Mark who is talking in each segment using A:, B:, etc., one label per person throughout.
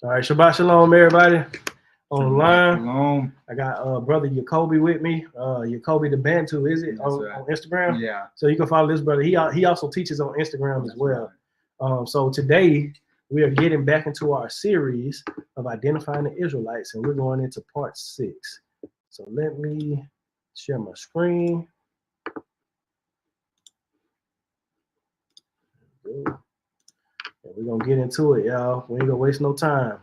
A: All right, Shabbat Shalom, everybody online.
B: Shalom.
A: I got brother Jacoby with me. Jacoby the Bantu, is it on Instagram?
B: Yeah.
A: So you can follow this brother. He also teaches on Instagram as well.
B: Right.
A: So today we are getting back into our series of identifying the Israelites, and we're going into part 6. So let me share my screen. And we're gonna get into it, y'all. We ain't gonna waste no time.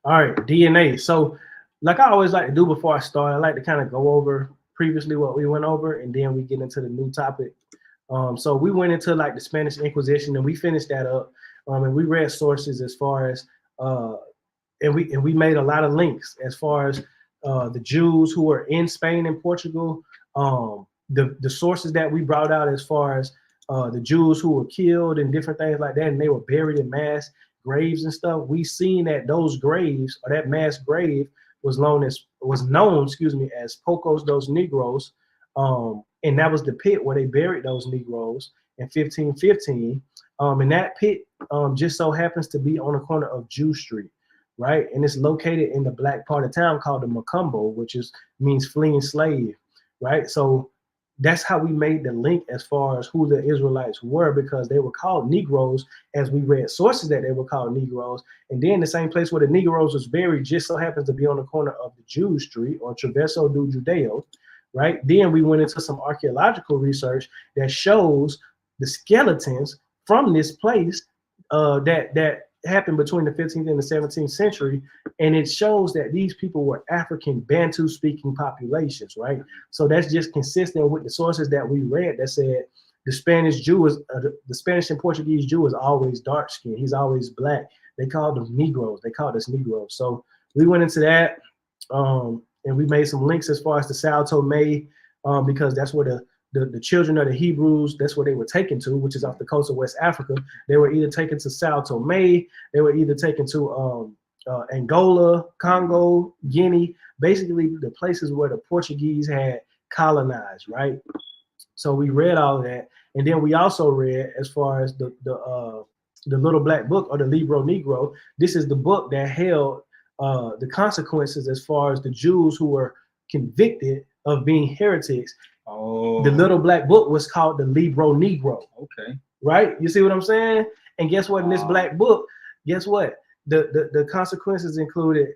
A: All right, DNA. So, like I always like to do before I start, I like to kind of go over previously what we went over, and then we get into the new topic. So we went into like the Spanish Inquisition, and we finished that up, and we read sources as far as, and we made a lot of links as far as the Jews who were in Spain and Portugal, the sources that we brought out as far as the Jews who were killed and different things like that, and they were buried in mass graves and stuff. We seen that those graves, or that mass grave, was known as Pocos dos Negros, and that was the pit where they buried those Negroes in 1515. And that pit just so happens to be on the corner of Jew Street, right? And it's located in the black part of town called the Macumbo, which means fleeing slave, right? So that's how we made the link as far as who the Israelites were, because they were called Negroes, as we read sources that they were called Negroes. And then the same place where the Negroes was buried just so happens to be on the corner of the Jew Street, or Traverso do Judeo, right? Then we went into some archaeological research that shows the skeletons from this place that happened between the 15th and the 17th century, and it shows that these people were African Bantu speaking populations, right? So that's just consistent with the sources that we read that said the Spanish Jew is the Spanish and Portuguese Jew is always dark skinned, he's always black. They called them Negroes, they called us Negroes. So we went into that, and we made some links as far as the Sao Tome, because that's where the children of the Hebrews, that's where they were taken to, which is off the coast of West Africa. They were either taken to Sao Tome, they were either taken to Angola, Congo, Guinea, basically the places where the Portuguese had colonized, right? So we read all of that. And then we also read as far as the Little Black Book, or the Libro Negro. This is the book that held the consequences as far as the Jews who were convicted of being heretics.
B: Oh.
A: The Little Black Book was called the Libro Negro.
B: Okay.
A: Right? You see what I'm saying? And guess what? In this black book, guess what? The consequences included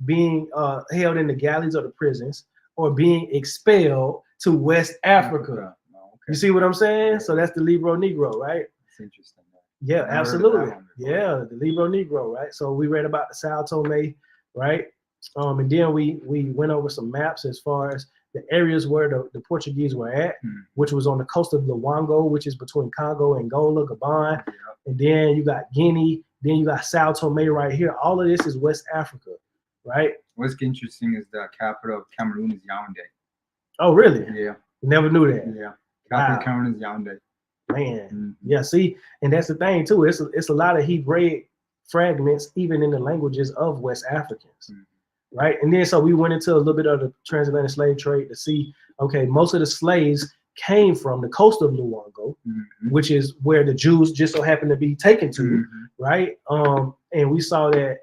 A: being held in the galleys or the prisons, or being expelled to West Africa.
B: Okay.
A: You see what I'm saying? So that's the Libro Negro, right?
B: That's interesting.
A: Yeah, absolutely. Yeah, the Libro Negro, right? So we read about the Sao Tome, right? And then we went over some maps as far as the areas where the Portuguese were at, which was on the coast of Luango, which is between Congo, Angola, Gabon. Yeah. And then you got Guinea, then you got Sao Tome right here. All of this is West Africa, right?
B: What's interesting is the capital of Cameroon is Yaoundé.
A: Oh, really?
B: Yeah.
A: Never knew that.
B: Yeah. Capital of Cameroon is Yaoundé.
A: Man, yeah, see, and that's the thing too. It's a lot of Hebraic fragments, even in the languages of West Africans. Right. And then so we went into a little bit of the transatlantic slave trade to see, okay, most of the slaves came from the coast of Luango, which is where the Jews just so happened to be taken to, right? And we saw that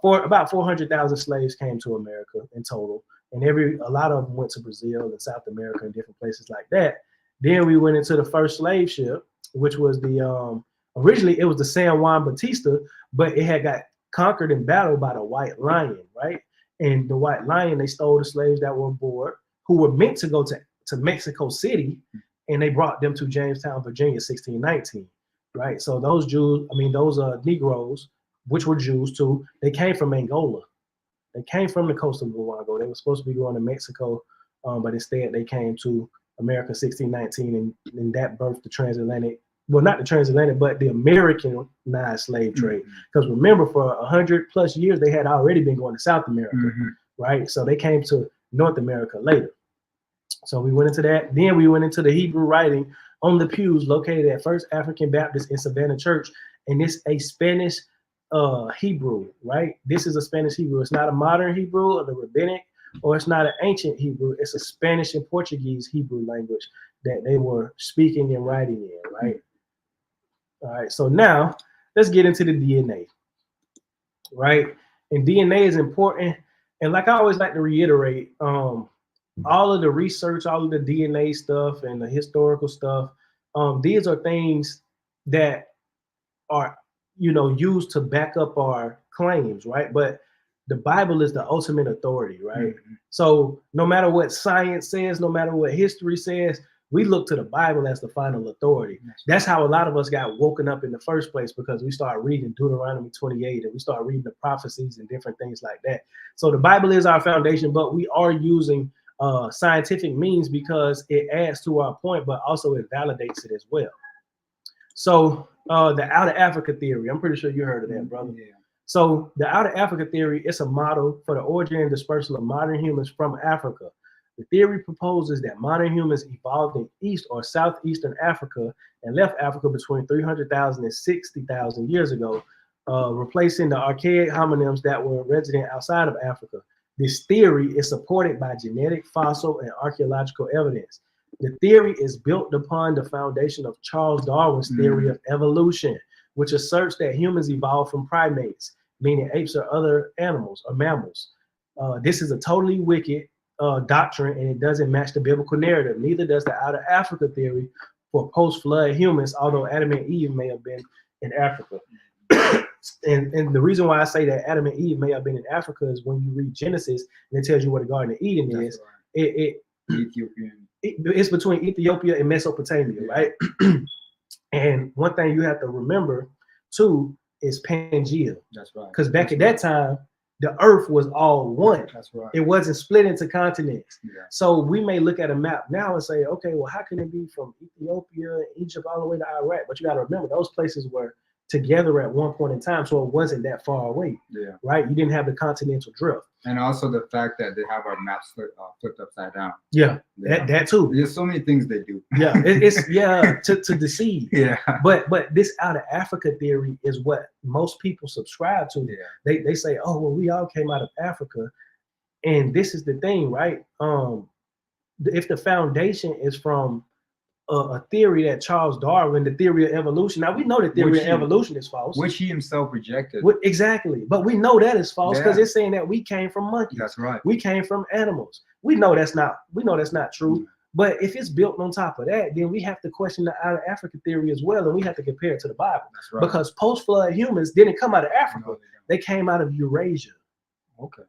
A: for about 400,000 slaves came to America in total, and a lot of them went to Brazil and South America and different places like that. Then we went into the first slave ship, which was the originally it was the San Juan Batista, but it had got conquered in battle by the White Lion, right? And the White Lion, they stole the slaves that were aboard, who were meant to go to Mexico City, and they brought them to Jamestown, Virginia, 1619, right? So those Jews, those Negroes, which were Jews too, they came from Angola. They came from the coast of Luango. They were supposed to be going to Mexico, but instead they came to America 1619, and that birthed the transatlantic, well, not the transatlantic, but the Americanized slave trade. Because remember, for 100 plus years, they had already been going to South America, right? So they came to North America later. So we went into that. Then we went into the Hebrew writing on the pews located at First African Baptist in Savannah Church. And it's a Spanish Hebrew, right? This is a Spanish Hebrew. It's not a modern Hebrew or the rabbinic, or it's not an ancient Hebrew. It's a Spanish and Portuguese Hebrew language that they were speaking and writing in, right? All right, so now let's get into the DNA, right? And DNA is important. And like I always like to reiterate, all of the research, all of the DNA stuff and the historical stuff, these are things that are, used to back up our claims, right? But the Bible is the ultimate authority, right? Mm-hmm. So no matter what science says, no matter what history says, we look to the Bible as the final authority. That's how a lot of us got woken up in the first place, because we started reading Deuteronomy 28 and we started reading the prophecies and different things like that. So the Bible is our foundation, but we are using scientific means because it adds to our point, but also it validates it as well. So the Outer Africa theory, I'm pretty sure you heard of that, brother. Yeah. So the Outer Africa theory is a model for the origin and dispersal of modern humans from Africa. The theory proposes that modern humans evolved in East or Southeastern Africa and left Africa between 300,000 and 60,000 years ago, replacing the archaic hominins that were resident outside of Africa. This theory is supported by genetic, fossil, and archaeological evidence. The theory is built upon the foundation of Charles Darwin's theory of evolution, which asserts that humans evolved from primates, meaning apes or other animals or mammals. This is a totally wicked doctrine, and it doesn't match the biblical narrative. Neither does the Outer Africa theory for post-flood humans, although Adam and Eve may have been in Africa. and the reason why I say that Adam and Eve may have been in Africa is when you read Genesis and it tells you what the Garden of Eden is. Right. It's between Ethiopia and Mesopotamia, right? And one thing you have to remember too is Pangea. That's right. Because back at that time, the earth was all one. That's right. It wasn't split into continents. Yeah. So we may look at a map now and say, okay, well, how can it be from Ethiopia, Egypt, all the way to Iraq? But you got to remember, those places were together at one point in time, so it wasn't that far away. Yeah. Right? You didn't have the continental drift.
B: And also the fact that they have our maps flipped upside down.
A: Yeah, that too.
B: There's so many things they do.
A: Yeah, it's to deceive.
B: Yeah.
A: But this Outer Africa theory is what most people subscribe to. Yeah. They say, oh, well, we all came out of Africa. And this is the thing, right? If the foundation is from a theory that Charles Darwin, the theory of evolution. Now we know the theory of evolution is false,
B: which he himself rejected.
A: Exactly, but we know that is false because it's saying that we came from monkeys.
B: That's right.
A: We came from animals. We know that's not true. But if it's built on top of that, then we have to question the Outer Africa theory as well, and we have to compare it to the Bible. That's right. Because post-flood humans didn't come out of Africa; no, they came out of Eurasia.
B: Okay.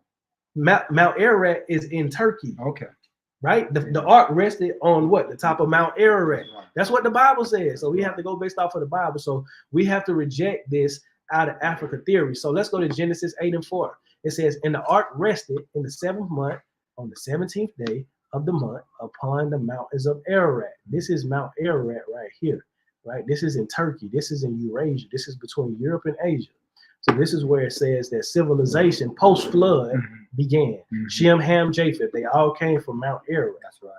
A: Mount Ararat is in Turkey.
B: Okay.
A: Right? The ark rested on what? The top of Mount Ararat. That's what the Bible says. So we have to go based off of the Bible. So we have to reject this out of Africa theory. So let's go to Genesis 8:4. It says, and the ark rested in the 7th month on the 17th day of the month upon the mountains of Ararat. This is Mount Ararat right here. Right? This is in Turkey. This is in Eurasia. This is between Europe and Asia. So this is where it says that civilization post-flood began. Shem, Ham, Japheth, they all came from Mount Ararat.
B: That's right.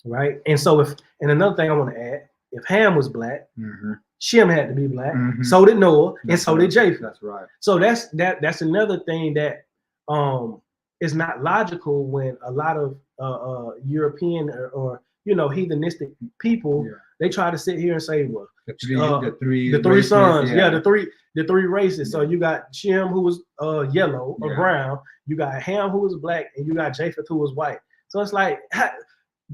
A: Right? And so and another thing I want to add, if Ham was black, Shem had to be black. So did Noah, and so did Japheth.
B: That's right.
A: So that's another thing that is not logical when a lot of European or heathenistic people they try to sit here and say, well, the three sons, the three races. So you got Shem, who was yellow or brown, you got Ham, who was black, and you got Japheth, who was white. So it's like,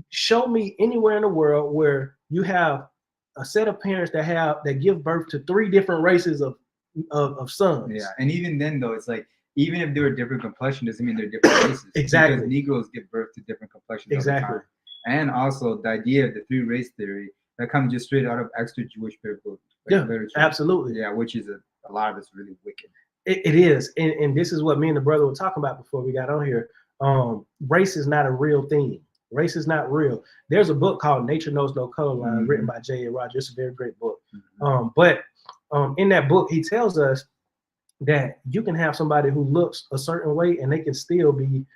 A: show me anywhere in the world where you have a set of parents that give birth to 3 different races of sons.
B: Yeah, and even then though, it's like, even if they're a different complexion, doesn't mean they're different races.
A: Exactly.
B: Because Negroes give birth to different complexions.
A: Exactly.
B: And also the idea of the 3 race theory that comes just straight out of extra Jewish biblical literature.
A: Absolutely.
B: Yeah, which is a lot of it's really wicked.
A: It is, and this is what me and the brother were talking about before we got on here. Race is not a real thing. Race is not real. There's a book called Nature Knows No Color Line, written by J.A. Rogers. It's a very great book. But in that book, he tells us that you can have somebody who looks a certain way and they can still be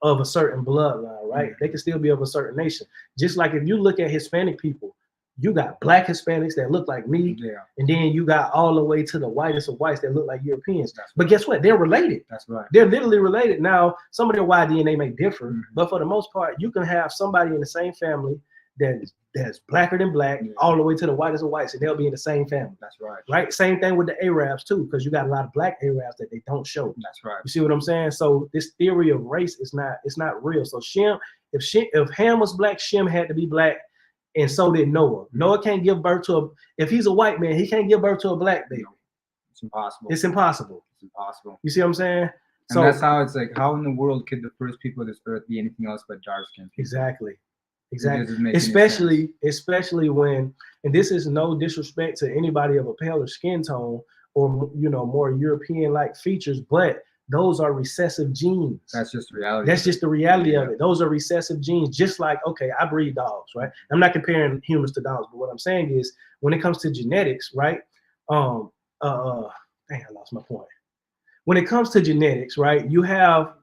A: of a certain bloodline, right? They can still be of a certain nation. Just like if you look at Hispanic people, you got black Hispanics that look like me, and then you got all the way to the whitest of whites that look like Europeans. But guess what? They're related.
B: That's right.
A: They're literally related. Now, some of their Y DNA may differ, but for the most part, you can have somebody in the same family that's blacker than black,
B: Yeah.
A: all the way to the whitest of whites, and they'll be in the same family.
B: That's right.
A: Right? Same thing with the Arabs too, because you got a lot of black Arabs that they don't show.
B: That's right.
A: You see what I'm saying? So this theory of race is not real. So if Ham was black, Shem had to be black, and so did Noah. Noah can't give birth to if he's a white man, he can't give birth to a black baby.
B: No, it's impossible.
A: It's impossible.
B: It's impossible.
A: You see what I'm saying?
B: And that's how it's like, how in the world could the first people of this earth be anything else but dark skinned people? Exactly. Especially when, and this is no disrespect to anybody of a paler skin tone or more European like features, but those are recessive genes. That's just reality.
A: That's just the reality of it. Those are recessive genes. Just like, okay, I breed dogs, right? I'm not comparing humans to dogs, but what I'm saying is when it comes to genetics, right? Dang, I lost my point. When it comes to genetics, right, you have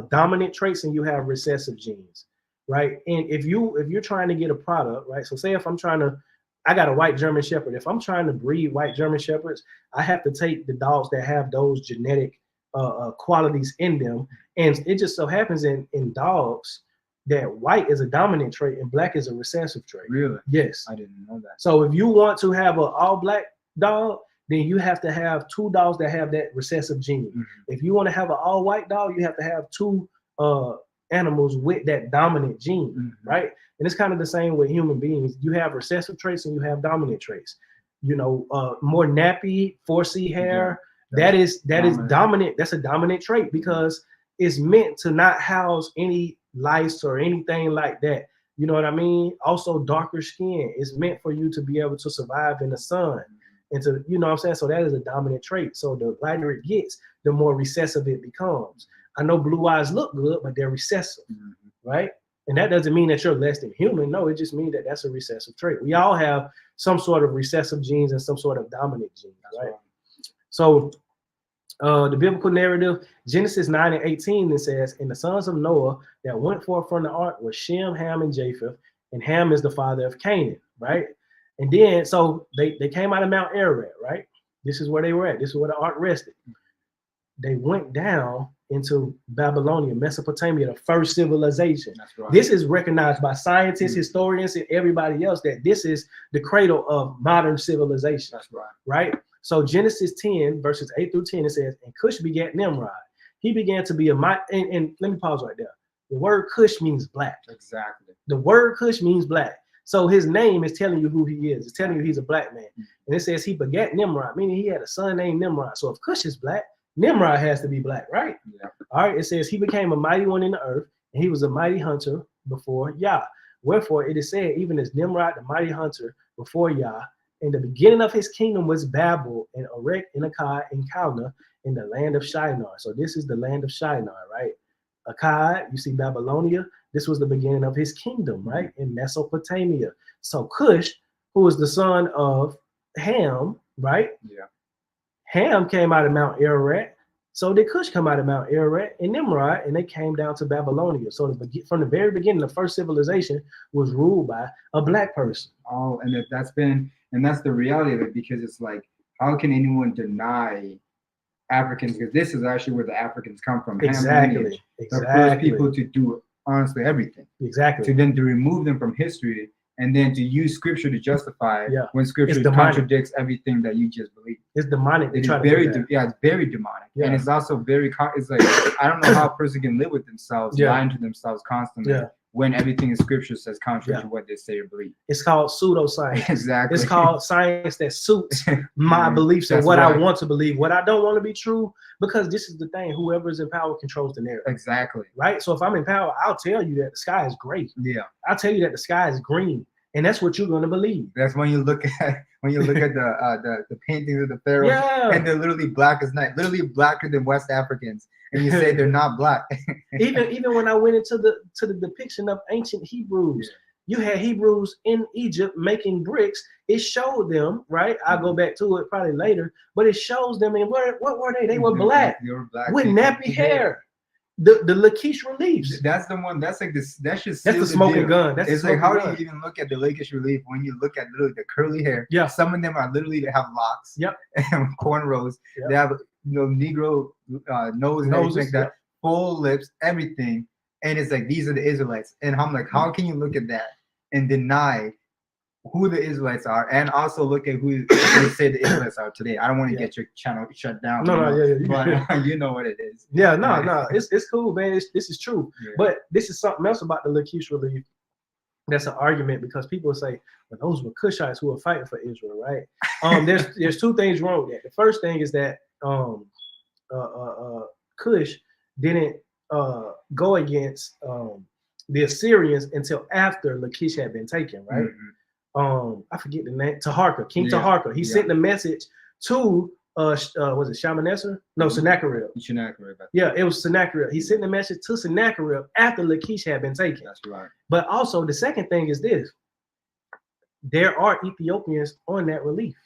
A: dominant traits and you have recessive genes, right? And if you're trying to get a product, right? So say if I got a white German Shepherd. If I'm trying to breed white German Shepherds, I have to take the dogs that have those genetic qualities in them. And it just so happens in dogs that white is a dominant trait and black is a recessive trait.
B: Really?
A: Yes.
B: I didn't know that.
A: So if you want to have an all black dog, then you have to have two dogs that have that recessive gene. Mm-hmm. If you want to have an all white dog, you have to have two animals with that dominant gene, mm-hmm. right? And it's kind of the same with human beings. You have recessive traits and you have dominant traits. More nappy, 4C hair, that is dominant. That's a dominant trait because it's meant to not house any lice or anything like that. You know what I mean? Also, darker skin is meant for you to be able to survive in the sun. And to, you know what I'm saying? So that is a dominant trait. So the lighter it gets, the more recessive it becomes. I know blue eyes look good, but they're recessive, mm-hmm. right? And that doesn't mean that you're less than human. No, it just means that that's a recessive trait. We all have some sort of recessive genes and some sort of dominant genes, right? So the biblical narrative, Genesis 9:18, it says, and the sons of Noah that went forth from the ark were Shem, Ham, and Japheth, and Ham is the father of Canaan, right? And then, so they came out of Mount Ararat, right? This is where they were at. This is where the ark rested. They went down into Babylonia, Mesopotamia, the first civilization. That's right. This is recognized by scientists, historians, and everybody else that this is the cradle of modern civilization. That's right. Right? So Genesis 10, verses 8 through 10, it says, and Cush begat Nimrod. He began to be and let me pause right there. The word Cush means black. Exactly. The word Cush means black. So his name is telling you who he is. It's telling you he's a black man. And it says he begat Nimrod, meaning he had a son named Nimrod. So if Cush is black, Nimrod has to be black, right? Yeah. All right. It says he became a mighty one in the earth, and he was a mighty hunter before Yah. Wherefore it is said, even as Nimrod, the mighty hunter before Yah, in the beginning of his kingdom was Babel and Erech and Akkad and Calneh in the land of Shinar. So this is the land of Shinar, right? Akkad, you see Babylonia. This was the beginning of his kingdom, right? In Mesopotamia. So Cush, who was the son of Ham, right? Yeah. Ham came out of Mount Ararat. So did Cush come out of Mount Ararat and Nimrod, and they came down to Babylonia. So from the very beginning, the first civilization was ruled by a black person.
B: Oh, and that's the reality of it, because it's like, how can anyone deny Africans? Because this is actually where the Africans come from.
A: Exactly.
B: The first people to do honestly everything.
A: Exactly.
B: To remove them from history and then to use scripture to justify when scripture contradicts everything that you just believe.
A: It's demonic.
B: It's very demonic. Yeah. And it's also it's like, I don't know how a person can live with themselves, lying to themselves constantly. Yeah. When everything in scripture says contrary to what they say or believe.
A: It's called pseudoscience.
B: Exactly.
A: It's called science that suits my beliefs and what I want to believe, what I don't want to be true, because this is the thing, whoever is in power controls the narrative.
B: Exactly.
A: Right? So if I'm in power, I'll tell you that the sky is gray.
B: Yeah.
A: I'll tell you that the sky is green. And that's what you're going to believe.
B: That's when you look at the paintings of the pharaohs, and they're literally black as night, literally blacker than West Africans, and you say they're not black.
A: even when I went into the depiction of ancient Hebrews, you had Hebrews in Egypt making bricks. It showed them, right? I'll go back to it probably later, but it shows them. And what were they? They were black, with nappy hair. The Lachish reliefs.
B: That's the one. That's like this. That's just.
A: That's the smoking gun.
B: It's like, how do you even look at the Lachish relief when you look at literally the curly hair?
A: Yeah.
B: Some of them are literally, they have locks.
A: Yep.
B: And cornrows. Yep. They have Negro nose and everything like that. Full lips, everything. And it's like, these are the Israelites. And I'm like, how can you look at that
C: and deny who the Israelites are, and also look at who they say the Israelites are today. I don't want to get your channel shut down. But you know what it is.
A: Yeah, no, it's cool, man. This is true.
C: Yeah.
A: But this is something else about the Lachish relief. That's an argument because people say, well, those were Cushites who were fighting for Israel, right? There's two things wrong with that. The first thing is that Cush didn't go against the Assyrians until after Lachish had been taken, right? I forget the name, King Taharka. He sent the message to was it Shalmaneser? No, Sennacherib. Yeah, it was Sennacherib. He sent the message to Sennacherib after Lachish had been taken.
C: That's right.
A: But also the second thing is this: there are Ethiopians on that relief.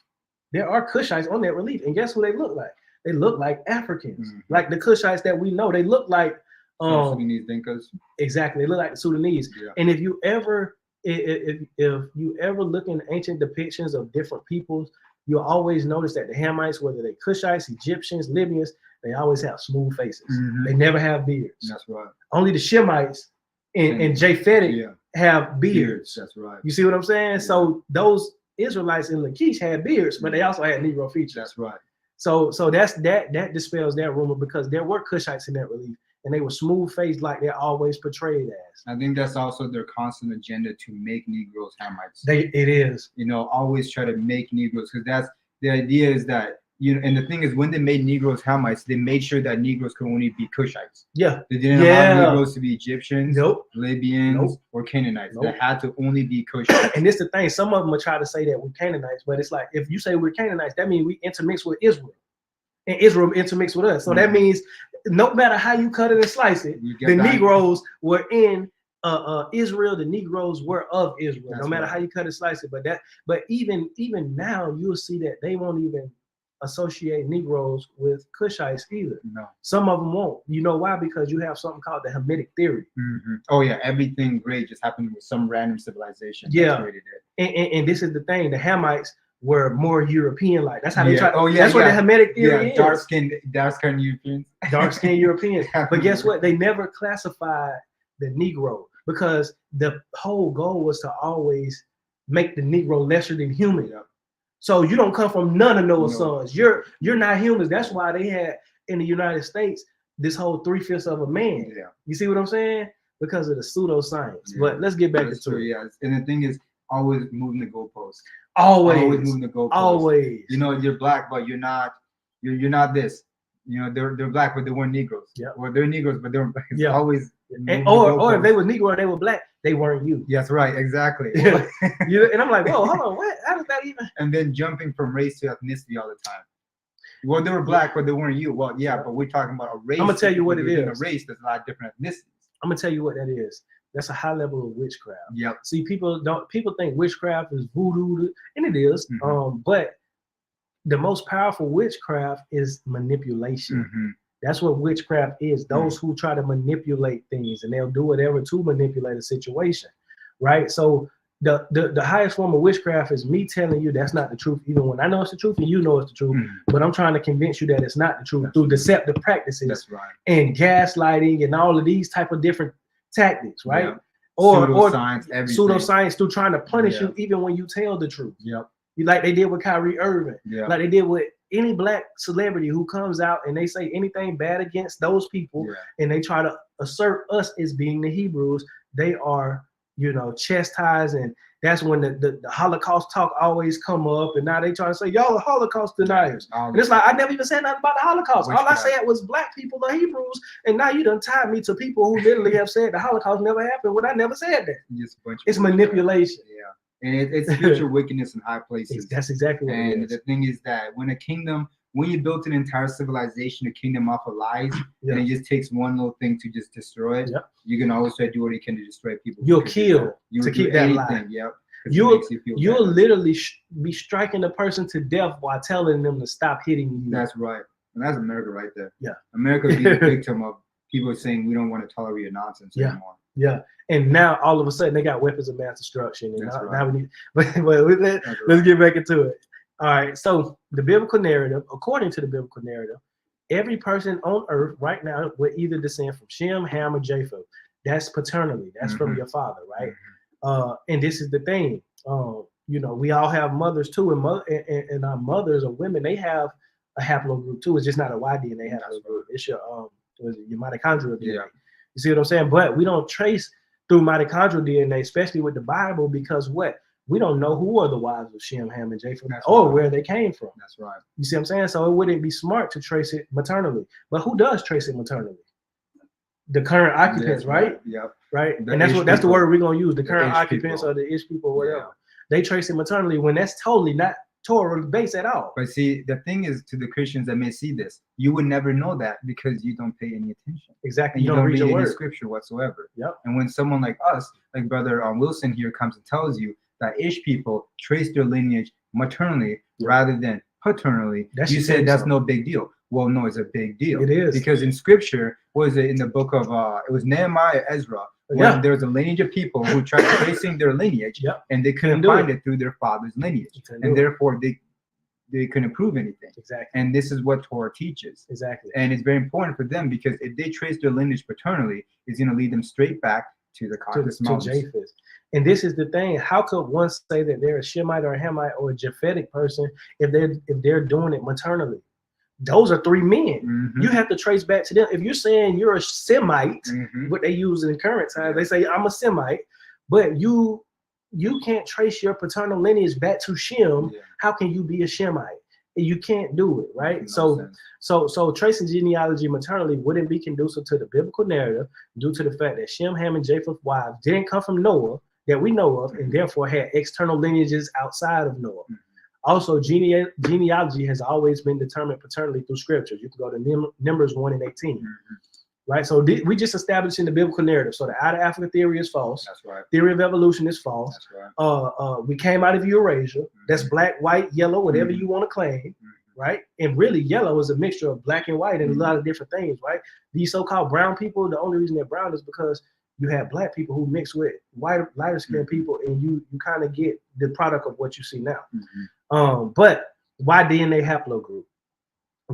A: There are Cushites on that relief, and guess who they look like? They look like Africans, like the Cushites that we know. They look like
C: Sudanese Dinkas.
A: Exactly, they look like the Sudanese. Yeah. And if you ever look in ancient depictions of different peoples, you'll always notice that the Hamites, whether they're Cushites, Egyptians, Libyans, they always have smooth faces. They never have beards.
C: That's right.
A: Only the Shemites and Japhetic have beards.
C: That's right.
A: You see what I'm saying? Yeah. So those Israelites in Lachish had beards, but they also had Negro features.
C: That's right.
A: So that dispels that rumor because there were Cushites in that relief, and they were smooth faced like they're always portrayed as.
C: I think that's also their constant agenda to make Negroes Hamites.
A: It is.
C: Always try to make Negroes, because that's the idea is that, and the thing is, when they made Negroes Hamites, they made sure that Negroes could only be Cushites.
A: Yeah.
C: They didn't allow Negroes to be Egyptians, Libyans, or Canaanites. They had to only be Cushites.
A: And this is the thing, some of them will try to say that we're Canaanites, but it's like, if you say we're Canaanites, that means we intermix with Israel. And Israel intermixed with us. So that means no matter how you cut it and slice it, the Negroes were in Israel. The Negroes were of Israel. That's no matter how you cut and slice it. But even now, you'll see that they won't even associate Negroes with Cushites either. No. Some of them won't. You know why? Because you have something called the Hamitic theory.
C: Oh yeah, everything great just happened with some random civilization.
A: Yeah. And this is the thing. The Hamites were more European-like. That's how they try.
C: Oh yeah,
A: that's what the Hamitic theory is.
C: Dark-skinned Europeans.
A: Dark-skinned Europeans. But guess what? They never classified the Negro because the whole goal was to always make the Negro lesser than human. So you don't come from none of Noah's sons. You're not humans. That's why they had in the United States this whole 3/5 of a man. Yeah. You see what I'm saying? Because of the pseudoscience. Yeah. But let's get back to it.
C: Yeah. And the thing is, always moving the goalposts.
A: Always
C: moving the goalposts.
A: Always.
C: You're black, but you're not this. They're black, but they weren't Negroes. Yeah. Or they're Negroes, but they're black. It's always.
A: Or if they were Negro and they were black, they weren't you.
C: That's right, exactly.
A: And I'm like, whoa, hold on, what? How does that even?
C: And then jumping from race to ethnicity all the time. Well, they were black, but they weren't you. Well, but we're talking about a race.
A: I'm gonna tell you what it is.
C: In a race, there's a lot of different ethnicities.
A: I'm gonna tell you what that is. That's a high level of witchcraft.
C: Yep.
A: See, people think witchcraft is voodoo, and it is. But the most powerful witchcraft is manipulation. That's what witchcraft is. Those who try to manipulate things, and they'll do whatever to manipulate a situation, right? So the highest form of witchcraft is me telling you that's not the truth, even when I know it's the truth and you know it's the truth. But I'm trying to convince you that it's not the truth through deceptive practices and gaslighting and all of these type of different tactics, right? Yeah. Or pseudoscience through trying to punish you even when you tell the truth.
C: Yep.
A: Like they did with Kyrie Irving. Yeah. Like they did with any black celebrity who comes out and they say anything bad against those people and they try to assert us as being the Hebrews, they are, chastised, and that's when the Holocaust talk always come up, and now they try to say y'all are Holocaust deniers. And it's like I never even said nothing about the Holocaust. All I said was black people are Hebrews, and now you done tied me to people who literally have said the Holocaust never happened when I never said that. It's manipulation.
C: Yeah. And it's spiritual wickedness in high places.
A: That's exactly what it is.
C: And the thing is that when you built an entire civilization, a kingdom off of lies, and it just takes one little thing to just destroy it, you can always try to do what you can to destroy people.
A: You'll kill to keep that lie.
C: Yep.
A: You'll literally be striking the person to death while telling them to stop hitting you.
C: That's right. And that's America right there.
A: Yeah.
C: America being a victim of people saying we don't want to tolerate your nonsense anymore.
A: Yeah. And now all of a sudden they got weapons of mass destruction. And now we need, but let's get back into it. All right. So the biblical narrative, according to the biblical narrative, every person on earth right now will either descend from Shem, Ham, or Japheth. That's paternally. That's from your father, right? And this is the thing. You know, we all have mothers too, and our mothers or women, they have a haplogroup too. It's just not a Y DNA haplogroup. It's your mitochondrial DNA.
C: Yeah.
A: You see what I'm saying? But we don't trace through mitochondrial DNA, especially with the Bible, because what? We don't know who are the wives of Shem, Ham, and Japheth, or where they came from.
C: That's right.
A: You see what I'm saying? So it wouldn't be smart to trace it maternally. But who does trace it maternally? The current occupants, right?
C: Yep.
A: Right. And that's the word we're gonna use. The current occupants
C: people.
A: or the Ish people, or whatever. Yeah. They trace it maternally when that's totally not Torah based at all.
C: But see, the thing is, to the Christians that may see this, you would never know that because you don't pay any attention.
A: Exactly.
C: And you don't read any scripture whatsoever.
A: Yep.
C: And when someone like us, like Brother Wilson here, comes and tells you that Ish people trace their lineage maternally rather than paternally, you said that's no big deal. Well, no, it's a big deal.
A: It is.
C: Because in scripture, what is it in the book of, it was Nehemiah, Ezra, where there was a lineage of people who tried tracing their lineage and they couldn't find it through their father's lineage. And therefore, they couldn't prove anything.
A: Exactly.
C: And this is what Torah teaches.
A: Exactly.
C: And it's very important for them because if they trace their lineage paternally, it's going to lead them straight back to the Caucasus Mountains.
A: Japheth. And this is the thing. How could one say that they're a Shemite or a Hamite or a Japhetic person if they're doing it maternally? Those are three men.
C: Mm-hmm.
A: You have to trace back to them. If you're saying you're a Semite, what they use in current times, they say I'm a Semite, but you can't trace your paternal lineage back to Shem. How can you be a Shemite? You can't do it, right? So tracing genealogy maternally wouldn't be conducive to the biblical narrative due to the fact that Shem, Ham, and Japheth's wives didn't come from Noah that we know of, and therefore had external lineages outside of Noah. Also, genealogy has always been determined paternally through scriptures. You can go to Numbers 1 and 18. Right, so we just established in the biblical narrative. So the out of Africa theory is false.
C: That's right.
A: Theory of evolution is false.
C: That's right.
A: We came out of Eurasia. That's black, white, yellow, whatever you want to claim, right? And really, yellow is a mixture of black and white and a lot of different things, right? These so-called brown people, the only reason they're brown is because you have black people who mix with white, lighter skinned people, and you kind of get the product of what you see now. But why DNA haplogroup?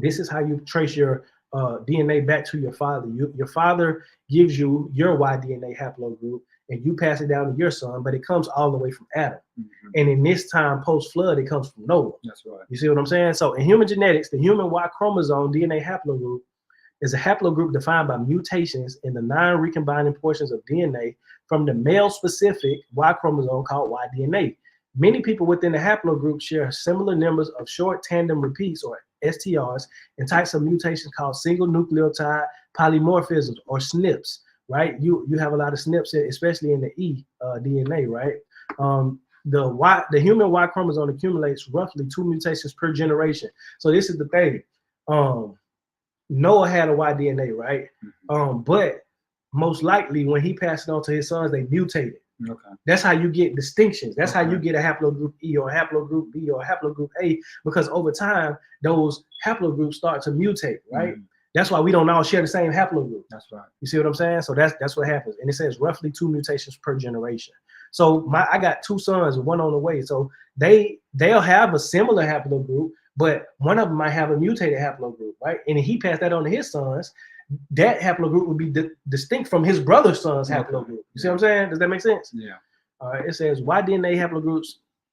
A: This is how you trace your DNA back to your father. Your father gives you your Y DNA haplogroup, and you pass it down to your son, but it comes all the way from Adam. And in this time, post-flood, it comes from Noah.
C: That's right.
A: You see what I'm saying? So in human genetics, the human Y chromosome DNA haplogroup is a haplogroup defined by mutations in the 9 recombining portions of DNA from the male-specific Y chromosome called Y DNA. Many people within the haplogroup share similar numbers of short tandem repeats, or STRs, and types of mutations called single nucleotide polymorphisms, or SNPs, right? You have a lot of SNPs, especially in the E DNA, right? The human Y chromosome accumulates roughly 2 mutations per generation. So this is the thing. Noah had a Y DNA, right? But most likely when he passed it on to his sons, they mutated.
C: Okay.
A: That's how you get distinctions. That's how you get a haplogroup E or a haplogroup B or a haplogroup A, because over time those haplogroups start to mutate, right? That's why we don't all share the same haplogroup.
C: That's right.
A: You see what I'm saying? So that's what happens. And it says roughly 2 mutations per generation. So I got 2 sons, one on the way. So they'll have a similar haplogroup, but one of them might have a mutated haplogroup, right? And if he passed that on to his sons, that haplogroup would be distinct from his brother's son's haplogroup. You see what I'm saying? Does that make sense?
C: Yeah.
A: All right. It says Y DNA haplogroups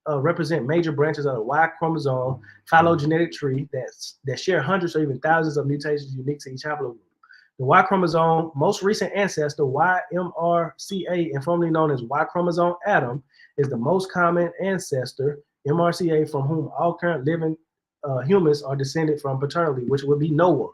A: represent major branches of the Y chromosome phylogenetic tree that share hundreds or even thousands of mutations unique to each haplogroup. The Y chromosome most recent ancestor, YMRCA, informally known as Y chromosome Adam, is the most common ancestor, MRCA, from whom all current living humans are descended from paternally, which would be Noah.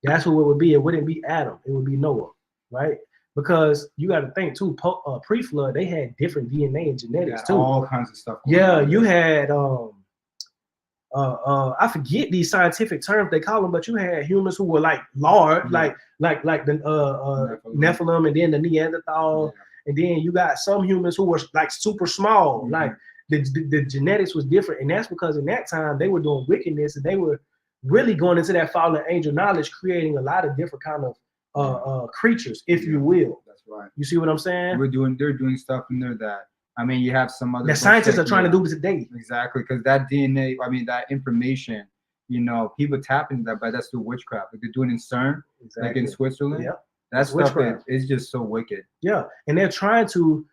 A: That's who it would be. It wouldn't be Adam. It would be Noah, right? Because you got to think too. Pre-flood, they had different DNA and genetics too.
C: All kinds of stuff.
A: Yeah, you had I forget these scientific terms they call them, but you had humans who were like large, like the Nephilim, and then the Neanderthal, and then you got some humans who were like super small, like the genetics was different, and that's because in that time they were doing wickedness and they were really going into that fallen angel knowledge, creating a lot of different kind of creatures, if you will.
C: That's right.
A: You see what I'm saying?
C: They're doing stuff in there that, I mean, you have some other
A: that scientists are trying to do today.
C: Exactly, because that DNA, I mean, that information, you know, people tap into that, but that's through witchcraft. Like they're doing in CERN, like in Switzerland.
A: Yeah,
C: that stuff is just so wicked.
A: Yeah, and they're trying to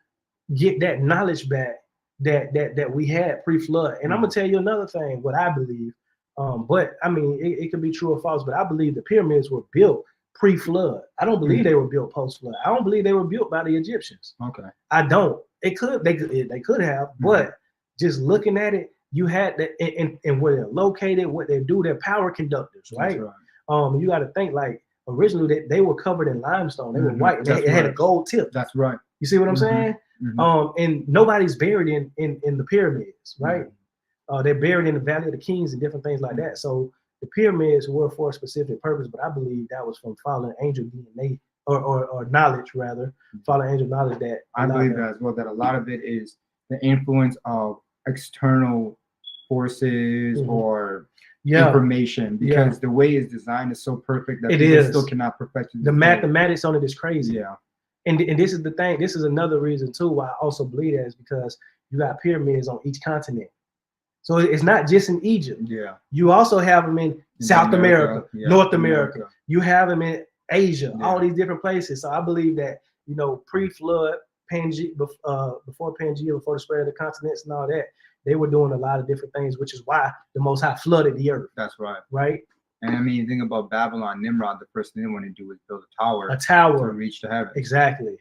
A: get that knowledge back that we had pre-flood. And I'm gonna tell you another thing, what I believe. But I mean, it could be true or false, but I believe the pyramids were built pre-flood. I don't believe they were built post-flood. I don't believe they were built by the Egyptians.
C: Okay.
A: I don't. They could have, but just looking at it, you had that, and where they're located, what they do, they're power conductors, right? You got to think like originally they were covered in limestone. They were white. And they had a gold tip.
C: That's right.
A: You see what I'm saying? And nobody's buried in the pyramids, right? They're buried in the Valley of the Kings and different things like that. So the pyramids were for a specific purpose, but I believe that was from fallen angel DNA or knowledge rather, fallen angel knowledge that
C: I believe that as well, that a lot of it is the influence of external forces or information, because the way it's designed is so perfect that people still cannot perfect it.
A: The mathematics on it is crazy.
C: Yeah.
A: And this is the thing, this is another reason too why I also believe that is because you got pyramids on each continent. So it's not just in Egypt.
C: Yeah.
A: You also have them in South America, North America. You have them in Asia, all these different places. So I believe that, you know, pre-flood, Pangea, before Pangea, before the spread of the continents and all that, they were doing a lot of different things, which is why the Most High flooded the earth.
C: That's right.
A: Right?
C: And I mean, think about Babylon, Nimrod, the first thing they want to do is build a tower. To reach the heavens.
A: Exactly.